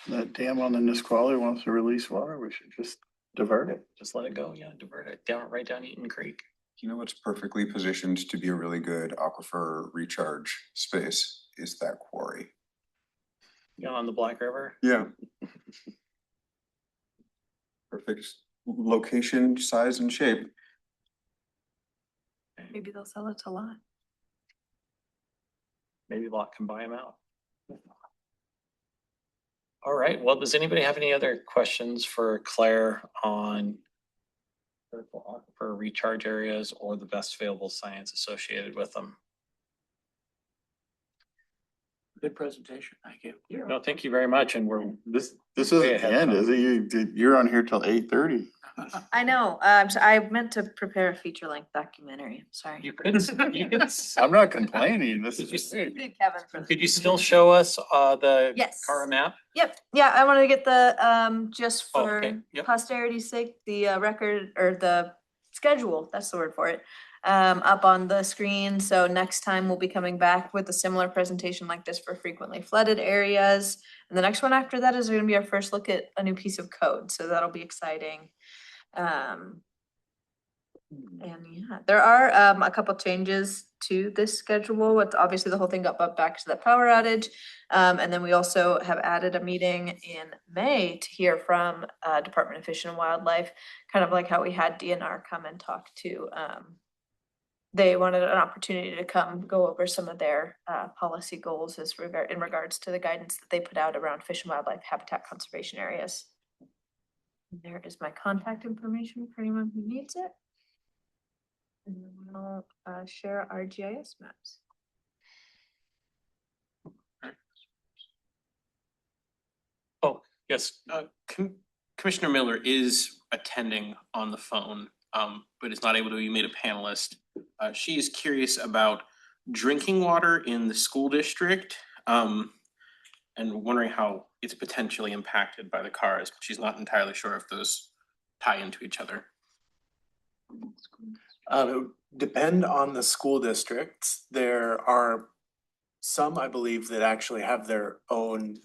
That dam on the Nisqually wants to release water, we should just divert it. Just let it go, divert it down, right down Eaton Creek. You know what's perfectly positioned to be a really good aquifer recharge space is that quarry. You know, on the Black River. Yeah. Perfect location, size and shape. Maybe they'll sell it to lot. Maybe Lot can buy them out. All right, well, does anybody have any other questions for Claire on critical aquifer recharge areas or the best available science associated with them? Good presentation. Thank you. No, thank you very much, and This Way isn't the ahead end, of is it? You're on here till 8:30. I know, so I meant to prepare a feature-length documentary, I'm sorry. you could, you could, I'm not complaining. This Did you is great. Thank Kevin for could you still show us the Yes. Cara map? Yep, yeah, I wanted to get the, just Oh, for okay, yep. posterity's sake, the record or the schedule, that's the word for it, up on the screen. So next time we'll be coming back with a similar presentation like this for frequently flooded areas. And the next one after that is gonna be our first look at a new piece of code, so that'll be exciting. And yeah, there are a couple changes to this schedule. With obviously the whole thing got bumped back to that power outage. And then we also have added a meeting in May to hear from Department of Fish and Wildlife, kind of like how we had DNR come and talk to. They wanted an opportunity to come go over some of their policy goals in regards to the guidance that they put out around fish and wildlife habitat conservation areas. There is my contact information for anyone who needs it. And then we'll share our GIS maps. Oh, yes, Commissioner Miller is attending on the phone, but is not able to be made a panelist. She is curious about drinking water in the school district, and wondering how it's potentially impacted by the cars, but she's not entirely sure if those tie into each other. It would depend on the school districts. There are some, I believe, that actually have their own,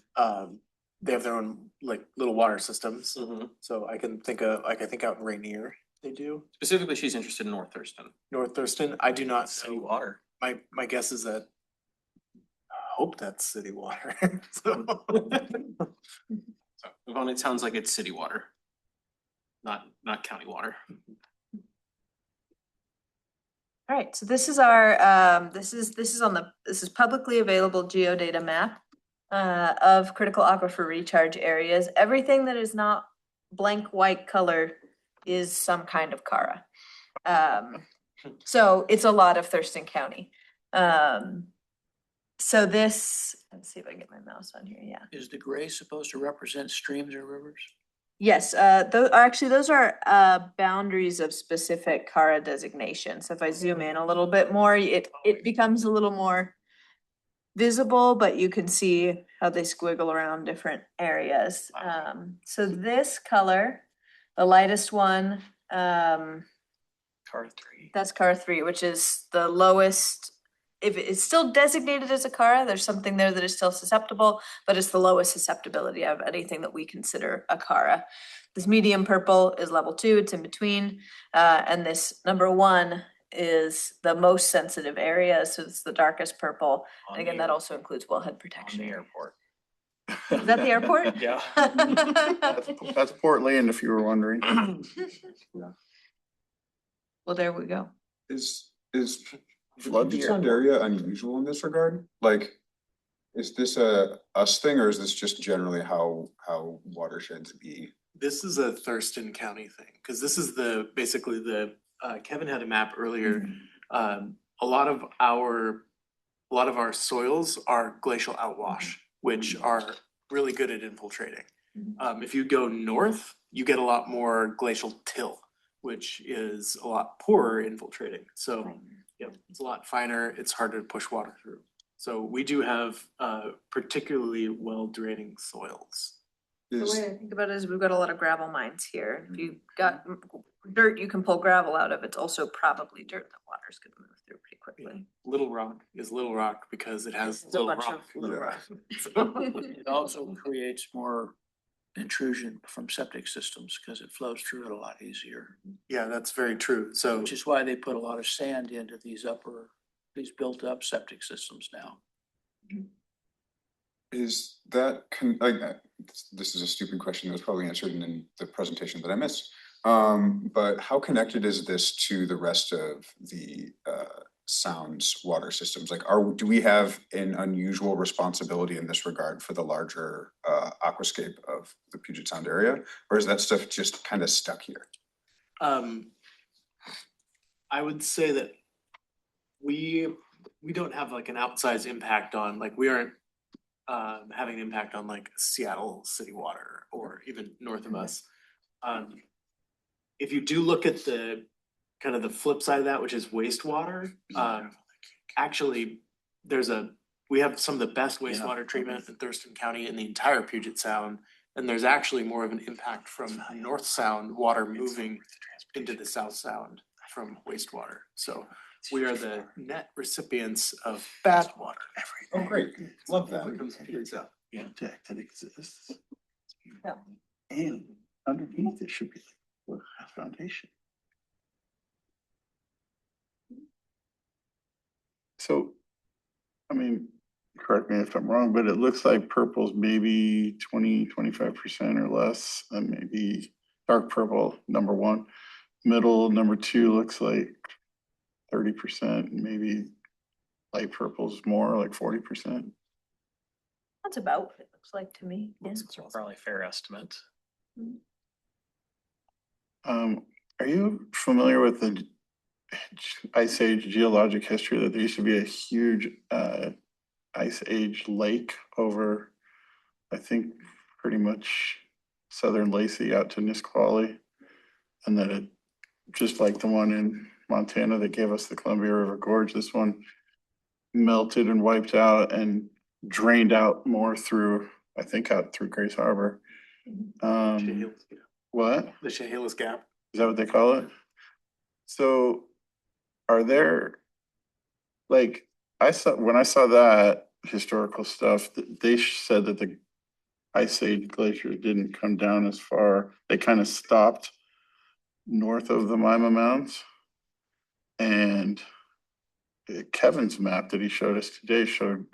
they have their own like little water systems. So I can think out in Rainier, they do. Specifically, she's interested in North Thurston. North Thurston, I do not city know. water. My guess is that, I hope that's city water. So, So, Yvonne, it sounds like it's city water, not county water. All right, so this is our, this is publicly available geodata map of critical aquifer recharge areas. Everything that is not blank white color is some kind of Cara. So it's a lot of Thurston County. So this, let's see if I can get my mouse on here, yeah. Is the gray supposed to represent streams or rivers? Yes, those are boundaries of specific Cara designations. So if I zoom in a little bit more, it becomes a little more visible, but you can see how they squiggle around different areas. So this color, the lightest one, Car 3. that's Cara 3, which is the lowest. If it's still designated as a Cara, there's something there that is still susceptible, but it's the lowest susceptibility of anything that we consider a Cara. This medium purple is level 2, it's in between. And this number 1 is the most sensitive area, so it's the darkest purple. On And again, the that also includes wellhead On protection. the airport. Is that the airport? Yeah. That's Portland, if you were wondering. Well, there we go. Is Flood the flood sound airport. area unusual in this regard? Like, is this a us thing or is this just generally how watersheds be? this is a Thurston County thing, because this is basically the, Kevin had a map earlier. A lot of our soils are glacial outwash, which are really good at infiltrating. If you go north, you get a lot more glacial till, which is a lot poorer infiltrating. So, yeah, it's a lot finer, it's harder to push water through. So we do have particularly well draining soils. The way I think about it is we've got a lot of gravel mines here. If you've got dirt you can pull gravel out of, it's also probably dirt that water's gonna move through pretty quickly. Little Rock is Little Rock because it has It's a Little bunch Rock. of Little Yeah. Rock. It also creates more intrusion from septic systems because it flows through it a lot easier. Yeah, that's very true. So Which is why they put a lot of sand into these built up septic systems now. Is that like, this is a stupid question that was probably answered in the presentation that I missed. But how connected is this to the rest of the Sounds water systems? Like, do we have an unusual responsibility in this regard for the larger aquascape of the Puget Sound area? Or is that stuff just kind of stuck here? I would say that we don't have like an outsized impact on, like, we aren't having an impact on like Seattle city water or even north of us. If you do look at the kind of the flip side of that, which is wastewater, actually we have some of the best wastewater treatment in Thurston County in the entire Puget Sound. And there's actually more of an impact from North Sound water moving into the South Sound from wastewater. So we are the net recipients of bad water. Oh, great. Love that. Yeah, that exists. Yeah. And underneath it should be a foundation. So, I mean, correct me if I'm wrong, but it looks like purple's maybe 25% or less, and maybe dark purple, number one. Middle, number two looks like 30%, maybe light purple's more, like 40%. That's about what it looks like to me. Yeah. It's probably a fair estimate. Are you familiar with the Ice Age geologic history, that there used to be a huge Ice Age lake over, I think, pretty much southern Lacey out to Nisqually, and that it, just like the one in Montana that gave us the Columbia River Gorge, this one melted and wiped out and drained out more through, I think, out through Grace Harbor. What? The Chehalis Gap. Is that what they call it? So are there, like, when I saw that historical stuff, they said that the Ice Age glaciers didn't come down as far. They kind of stopped north of the Mima Mounds. And Kevin's map that he showed us today showed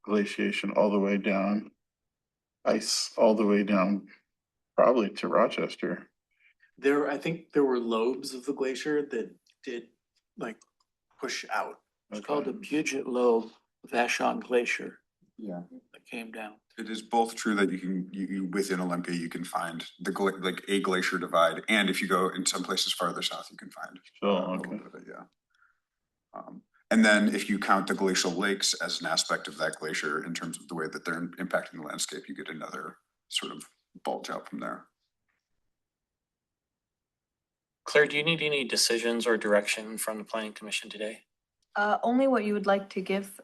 glaciation all the way down, ice all the way down, probably to Rochester. I think there were lobes of the glacier that did like push out. It's called the Puget Lobe Vashon Glacier Yeah. that came down. It is both true that you within Olympia, you can find like a glacier divide, and if you go in some places farther south, you can find a little bit of it, yeah. And then if you count the glacial lakes as an aspect of that glacier in terms of the way that they're impacting the landscape, you get another sort of bulge out from there. Claire, do you need any decisions or direction from the planning commission today? Only what you would like to give,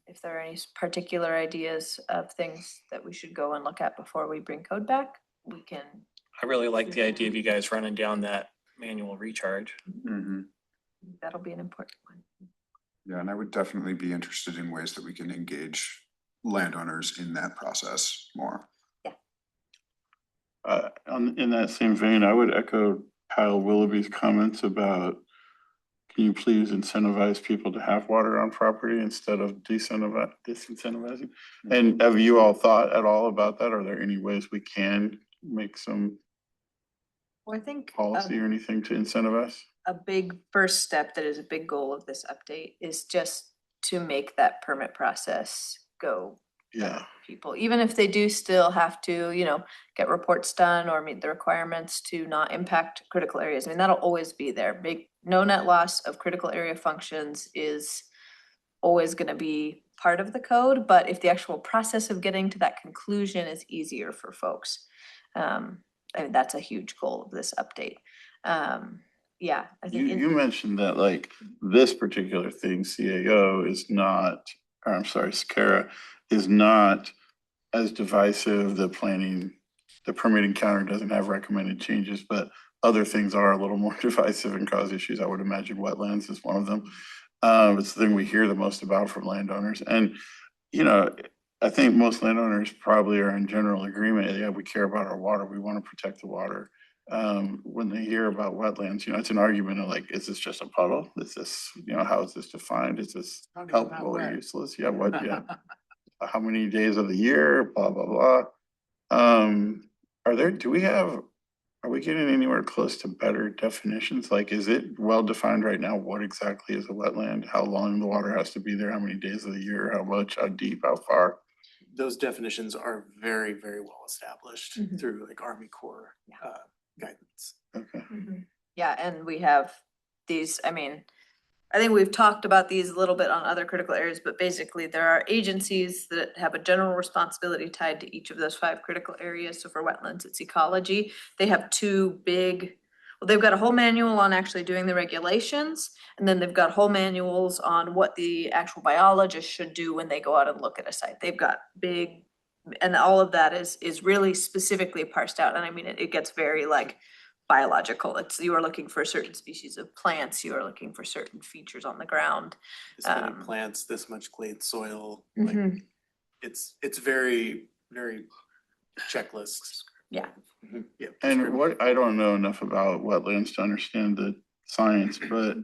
if there are any particular ideas of things that we should go and look at before we bring code back, we can. I really like the idea of you guys running down that manual recharge. Mm-hmm. That'll be an important one. Yeah, and I would definitely be interested in ways that we can engage landowners in that process more. In that same vein, I would echo Kyle Willoughby's comments about, can you please incentivize people to have water on property instead of disincentivizing? And have you all thought at all about that? Are there any ways we can make some Well, I think policy or anything to incentivize? a big first step that is a big goal of this update is just to make that permit process go. Yeah. People, even if they do still have to, get reports done or meet the requirements to not impact critical areas. I mean, that'll always be there. Big no net loss of critical area functions is always going to be part of the code. But if the actual process of getting to that conclusion is easier for folks, I mean, that's a huge goal of this update. Yeah, I think You mentioned that like this particular thing, CAO is not, or I'm sorry, SCARA is not as divisive. The permitting counter doesn't have recommended changes, but other things are a little more divisive and cause issues. I would imagine wetlands is one of them. It's the thing we hear the most about from landowners. And, I think most landowners probably are in general agreement, yeah, we care about our water, we want to protect the water. When they hear about wetlands, it's an argument of like, is this just a puddle? Is this, how is this defined? Is this Not even that helpful or wet. useless? Yeah, what, yeah. How many days of the year, blah, blah, blah. Are we getting anywhere close to better definitions? Like, is it well defined right now? What exactly is a wetland? How long the water has to be there? How many days of the year? How much? How deep? How far? Those definitions are very, very well established Mhm. through like Army Corps guidance. Okay. Yeah, and we have these, I think we've talked about these a little bit on other critical areas, but basically there are agencies that have a general responsibility tied to each of those 5 critical areas. So for wetlands, it's ecology. They have 2 big, well, they've got a whole manual on actually doing the regulations, and then they've got whole manuals on what the actual biologists should do when they go out and look at a site. They've got big, and all of that is really specifically parsed out. And it gets very like biological. It's, you are looking for certain species of plants, you are looking for certain features on the ground. This many plants, this much clay soil, like Mhm. it's very, very checklists. Yeah. Yeah. And what, I don't know enough about wetlands to understand the science, but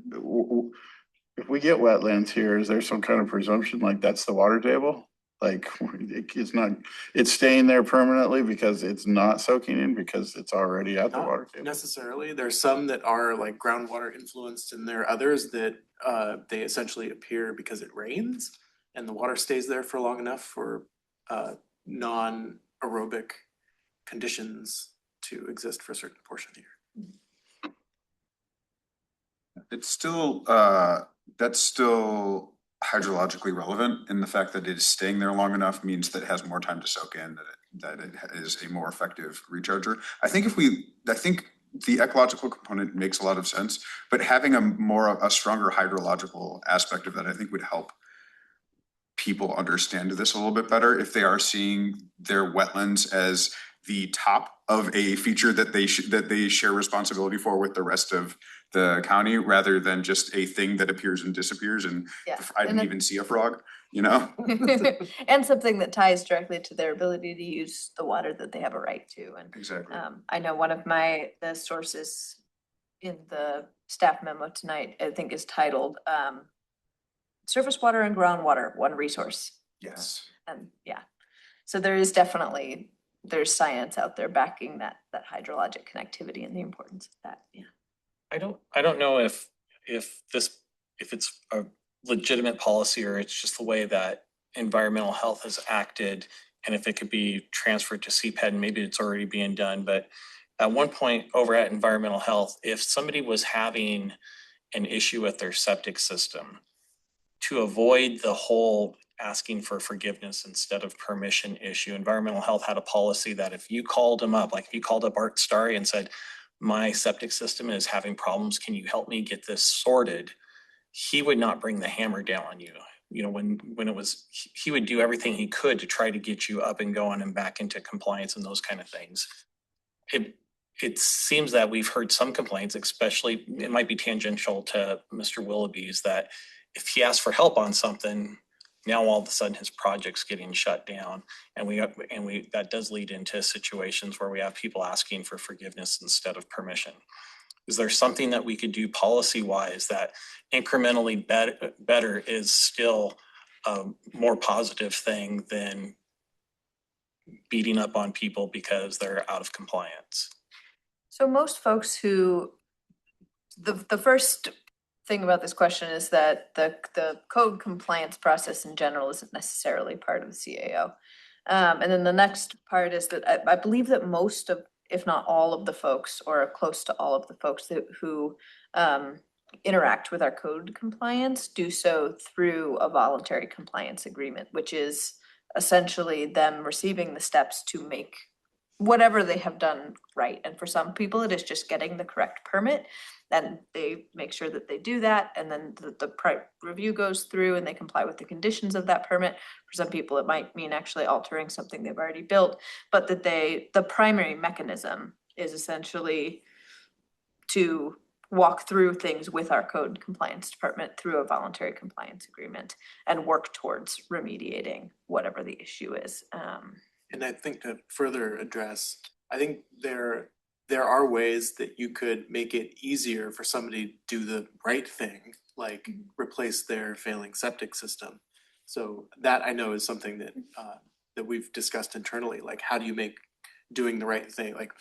if we get wetlands here, is there some kind of presumption like that's the water table? Like it's staying there permanently because it's not soaking in because it's already at the water Not table? necessarily. There's some that are like groundwater influenced, and there are others that they essentially appear because it rains and the water stays there for long enough for non-aerobic conditions to exist for a certain portion of the year. It's still, that's still hydrologically relevant in the fact that it is staying there long enough means that it has more time to soak in, that it is a more effective recharger. I think the ecological component makes a lot of sense, but having a stronger hydrological aspect of that, I think would help people understand this a little bit better if they are seeing their wetlands as the top of a feature that they share responsibility for with the rest of the county, rather than just a thing that appears and disappears and Yeah. I didn't even see a frog, And something that ties directly to their ability to use the water that they have a right to. And Exactly. I know one of the sources in the staff memo tonight, I think is titled Surface Water and Groundwater, One Resource. Yes. And yeah, so there is definitely, there's science out there backing that hydrologic connectivity and the importance of that, yeah. I don't know if it's a legitimate policy or it's just the way that environmental health has acted, and if it could be transferred to CPED, and maybe it's already being done. But at one point over at environmental health, if somebody was having an issue with their septic system, to avoid the whole asking for forgiveness instead of permission issue, environmental health had a policy that if you called them up, like if you called up Art Starry and said, my septic system is having problems, can you help me get this sorted? He would not bring the hammer down on you. When it was, he would do everything he could to try to get you up and going and back into compliance and those kind of things. It seems that we've heard some complaints, especially, it might be tangential to Mr. Willoughby's, that if he asks for help on something, now all of a sudden his project's getting shut down. And that does lead into situations where we have people asking for forgiveness instead of permission. Is there something that we could do policy-wise that incrementally better is still a more positive thing than beating up on people because they're out of compliance? So most folks who, the first thing about this question is that the code compliance process in general isn't necessarily part of the CAO. And then the next part is that I believe that most of, if not all of the folks, or close to all of the folks who interact with our code compliance do so through a voluntary compliance agreement, which is essentially them receiving the steps to make whatever they have done right. And for some people, it is just getting the correct permit, and they make sure that they do that, and then the review goes through and they comply with the conditions of that permit. For some people, it might mean actually altering something they've already built, but that the primary mechanism is essentially to walk through things with our code compliance department through a voluntary compliance agreement and work towards remediating whatever the issue is. And I think to further address, I think there are ways that you could make it easier for somebody to do the right thing, like replace their failing septic system. So that I know is something that that we've discussed internally, like how do you make doing the right thing, like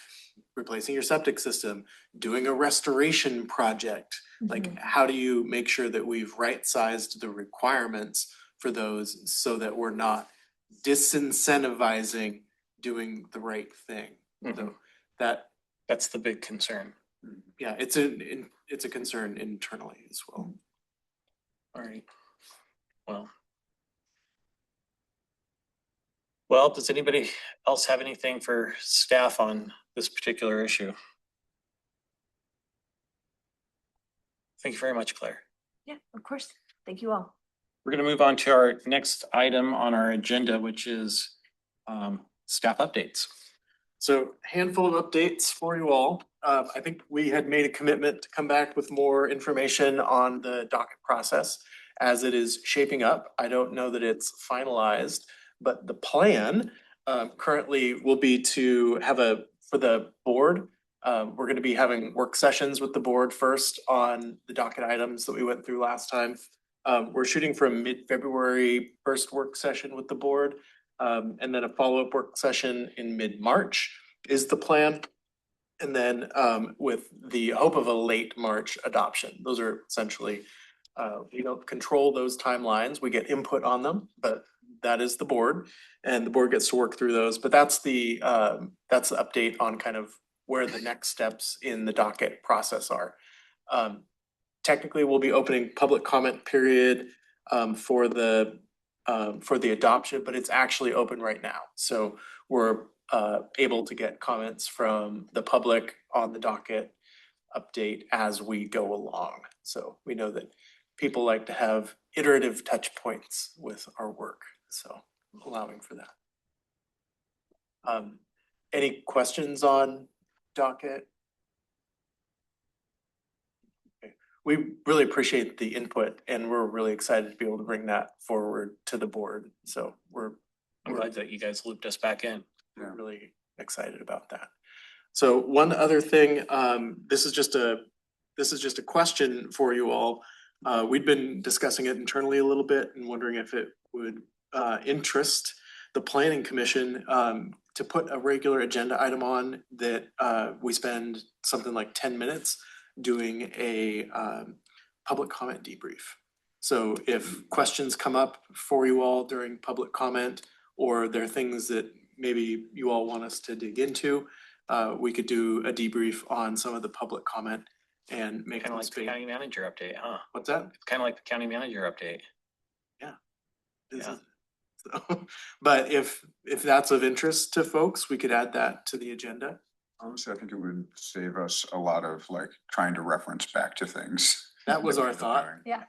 replacing your septic system, doing a restoration project, like how do you make sure that we've right-sized the requirements for those so that we're not disincentivizing doing the right thing. So That's the big concern. yeah, it's a concern internally as well. All right. Well, does anybody else have anything for staff on this particular issue? Thank you very much, Claire. Yeah, of course. Thank you all. We're going to move on to our next item on our agenda, which is staff updates. So handful of updates for you all. I think we had made a commitment to come back with more information on the docket process as it is shaping up. I don't know that it's finalized, but the plan currently will be to have for the board, we're gonna be having work sessions with the board first on the docket items that we went through last time. We're shooting for a mid-February first work session with the board. And then a follow-up work session in mid-March is the plan. And then with the hope of a late March adoption. Those are essentially, we don't control those timelines. We get input on them, but that is the board. And the board gets to work through those. But that's the update on kind of where the next steps in the docket process are. Technically, we'll be opening public comment period for the adoption, but it's actually open right now. So we're able to get comments from the public on the docket update as we go along. So we know that people like to have iterative touch points with our work, so allowing for that. Any questions on docket? We really appreciate the input and we're really excited to be able to bring that forward to the board. So I'm glad that you guys looped us back in. we're really excited about that. So one other thing, this is just a question for you all. We'd been discussing it internally a little bit and wondering if it would interest the planning commission to put a regular agenda item on that we spend something like 10 minutes doing a public comment debrief. So if questions come up for you all during public comment, or there are things that maybe you all want us to dig into, we could do a debrief on some of the public comment and make Kind of them like the speak. county manager update, huh? What's that? It's kind of like the county manager update. This Yeah. is- so, but if that's of interest to folks, we could add that to the agenda. Honestly, I think it would save us a lot of like trying to reference back to things. That was our thought. Yeah.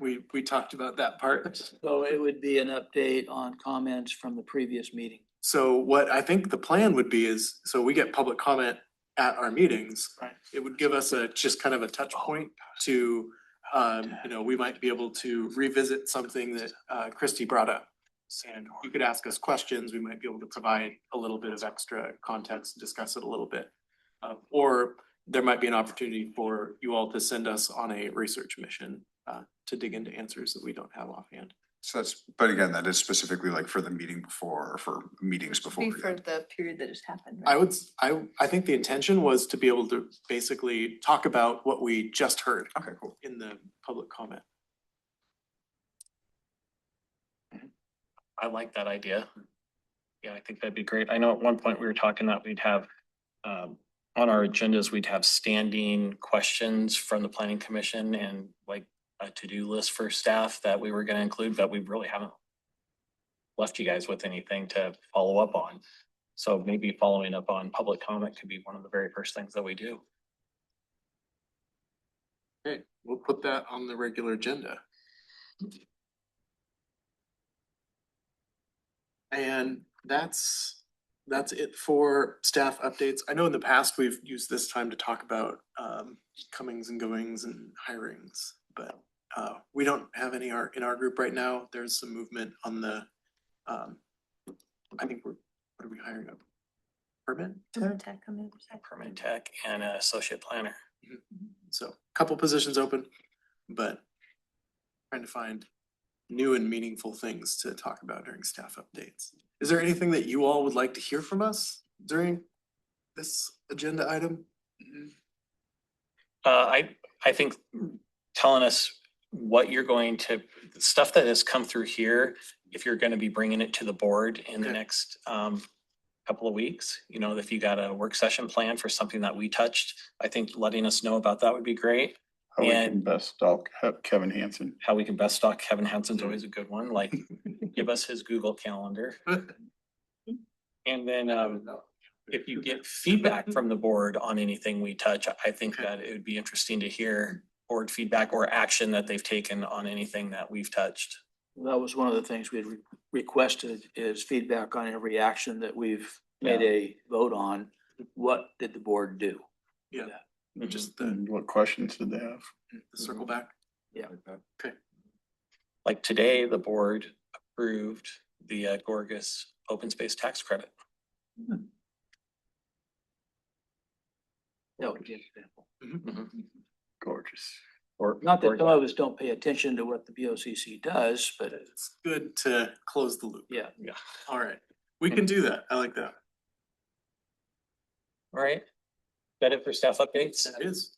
We talked about that part. So it would be an update on comments from the previous meeting. So what I think the plan would be is, so we get public comment at our meetings. Right. It would give us just kind of a touch point to, we might be able to revisit something that Christy brought up. And you could ask us questions, we might be able to provide a little bit of extra context, discuss it a little bit. Or there might be an opportunity for you all to send us on a research mission to dig into answers that we don't have offhand. So but again, that is specifically like for the meeting before, or for meetings before. Be for the period that just happened. I right? would, I think the intention was to be able to basically talk about what we just heard. Okay, cool. In the public comment. I like that idea. Yeah, I think that'd be great. I know at one point we were talking that we'd have on our agendas, we'd have standing questions from the planning commission and like a to-do list for staff that we were gonna include, but we really haven't left you guys with anything to follow up on. So maybe following up on public comment could be one of the very first things that we do. Okay, we'll put that on the regular agenda. And that's that's it for staff updates. I know in the past we've used this time to talk about comings and goings and hirings, but we don't have any in our group right now. There's some movement on the I think what are we hiring up? Permit? Tech on the other side. Permit tech and associate planner. So a couple positions open, but trying to find new and meaningful things to talk about during staff updates. Is there anything that you all would like to hear from us during this agenda item? I think telling us what you're going to, stuff that has come through here, if you're gonna be bringing it to the board in the Okay. next couple of weeks, you know, if you got a work session plan for something that we touched, I think letting us know about that would be great. How we can And- best stalk Kevin Hansen. How we can best stock Kevin Hansen's always a good one, like give us his Google Calendar. And then if you get feedback from the board on anything we touch, I think that it would be interesting to hear board feedback or action that they've taken on anything that we've touched. That was one of the things we had requested is feedback on every action that we've made a vote on. What did the board do? Yeah, just And what questions did they have? the circle back. Yeah. Okay. Like today, the board approved the Gorgas open space tax credit. That would be an example. Gorgeous. Or Not that some of us don't pay attention to what the BOCC does, but It's good to close the loop. yeah. All right, we can do that. I like that. All right. That it for staff updates? That is.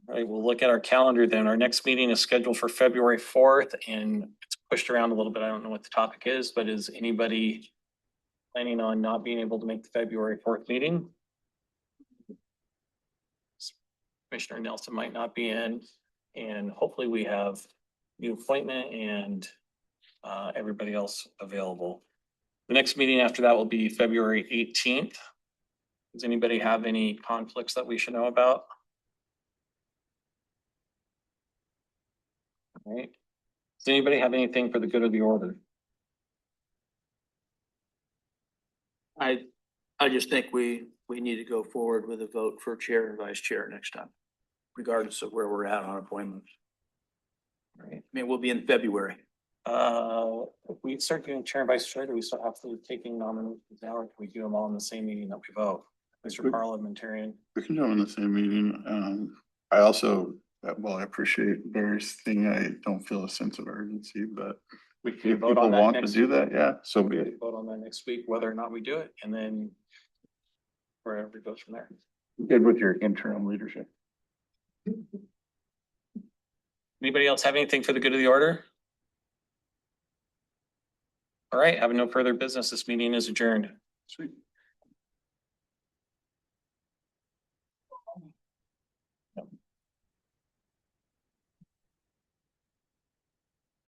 All right, we'll look at our calendar then. Our next meeting is scheduled for February 4th and it's pushed around a little bit. I don't know what the topic is, but is anybody planning on not being able to make the February 4th meeting? Commissioner Nelson might not be in, and hopefully we have new appointment and everybody else available. The next meeting after that will be February 18th. Does anybody have any conflicts that we should know about? All right. Does anybody have anything for the good of the order? I just think we need to go forward with a vote for chair and vice chair next time, regardless of where we're at on appointments. All right. I mean, we'll be in February. If we start doing chair and vice chair, do we still have to taking nominations now, or can we do them all in the same meeting that we vote? Mr. Parliamentarian. We can do them in the same meeting. I also, well, I appreciate Barry's thing. I don't feel a sense of urgency, but We if can vote people on that want to next do week. that, yeah, so be it. Vote on that next week, whether or not we do it, and then wherever it goes from there. Good with your interim leadership. Anybody else have anything for the good of the order? All right, having no further business, this meeting is adjourned. Sweet.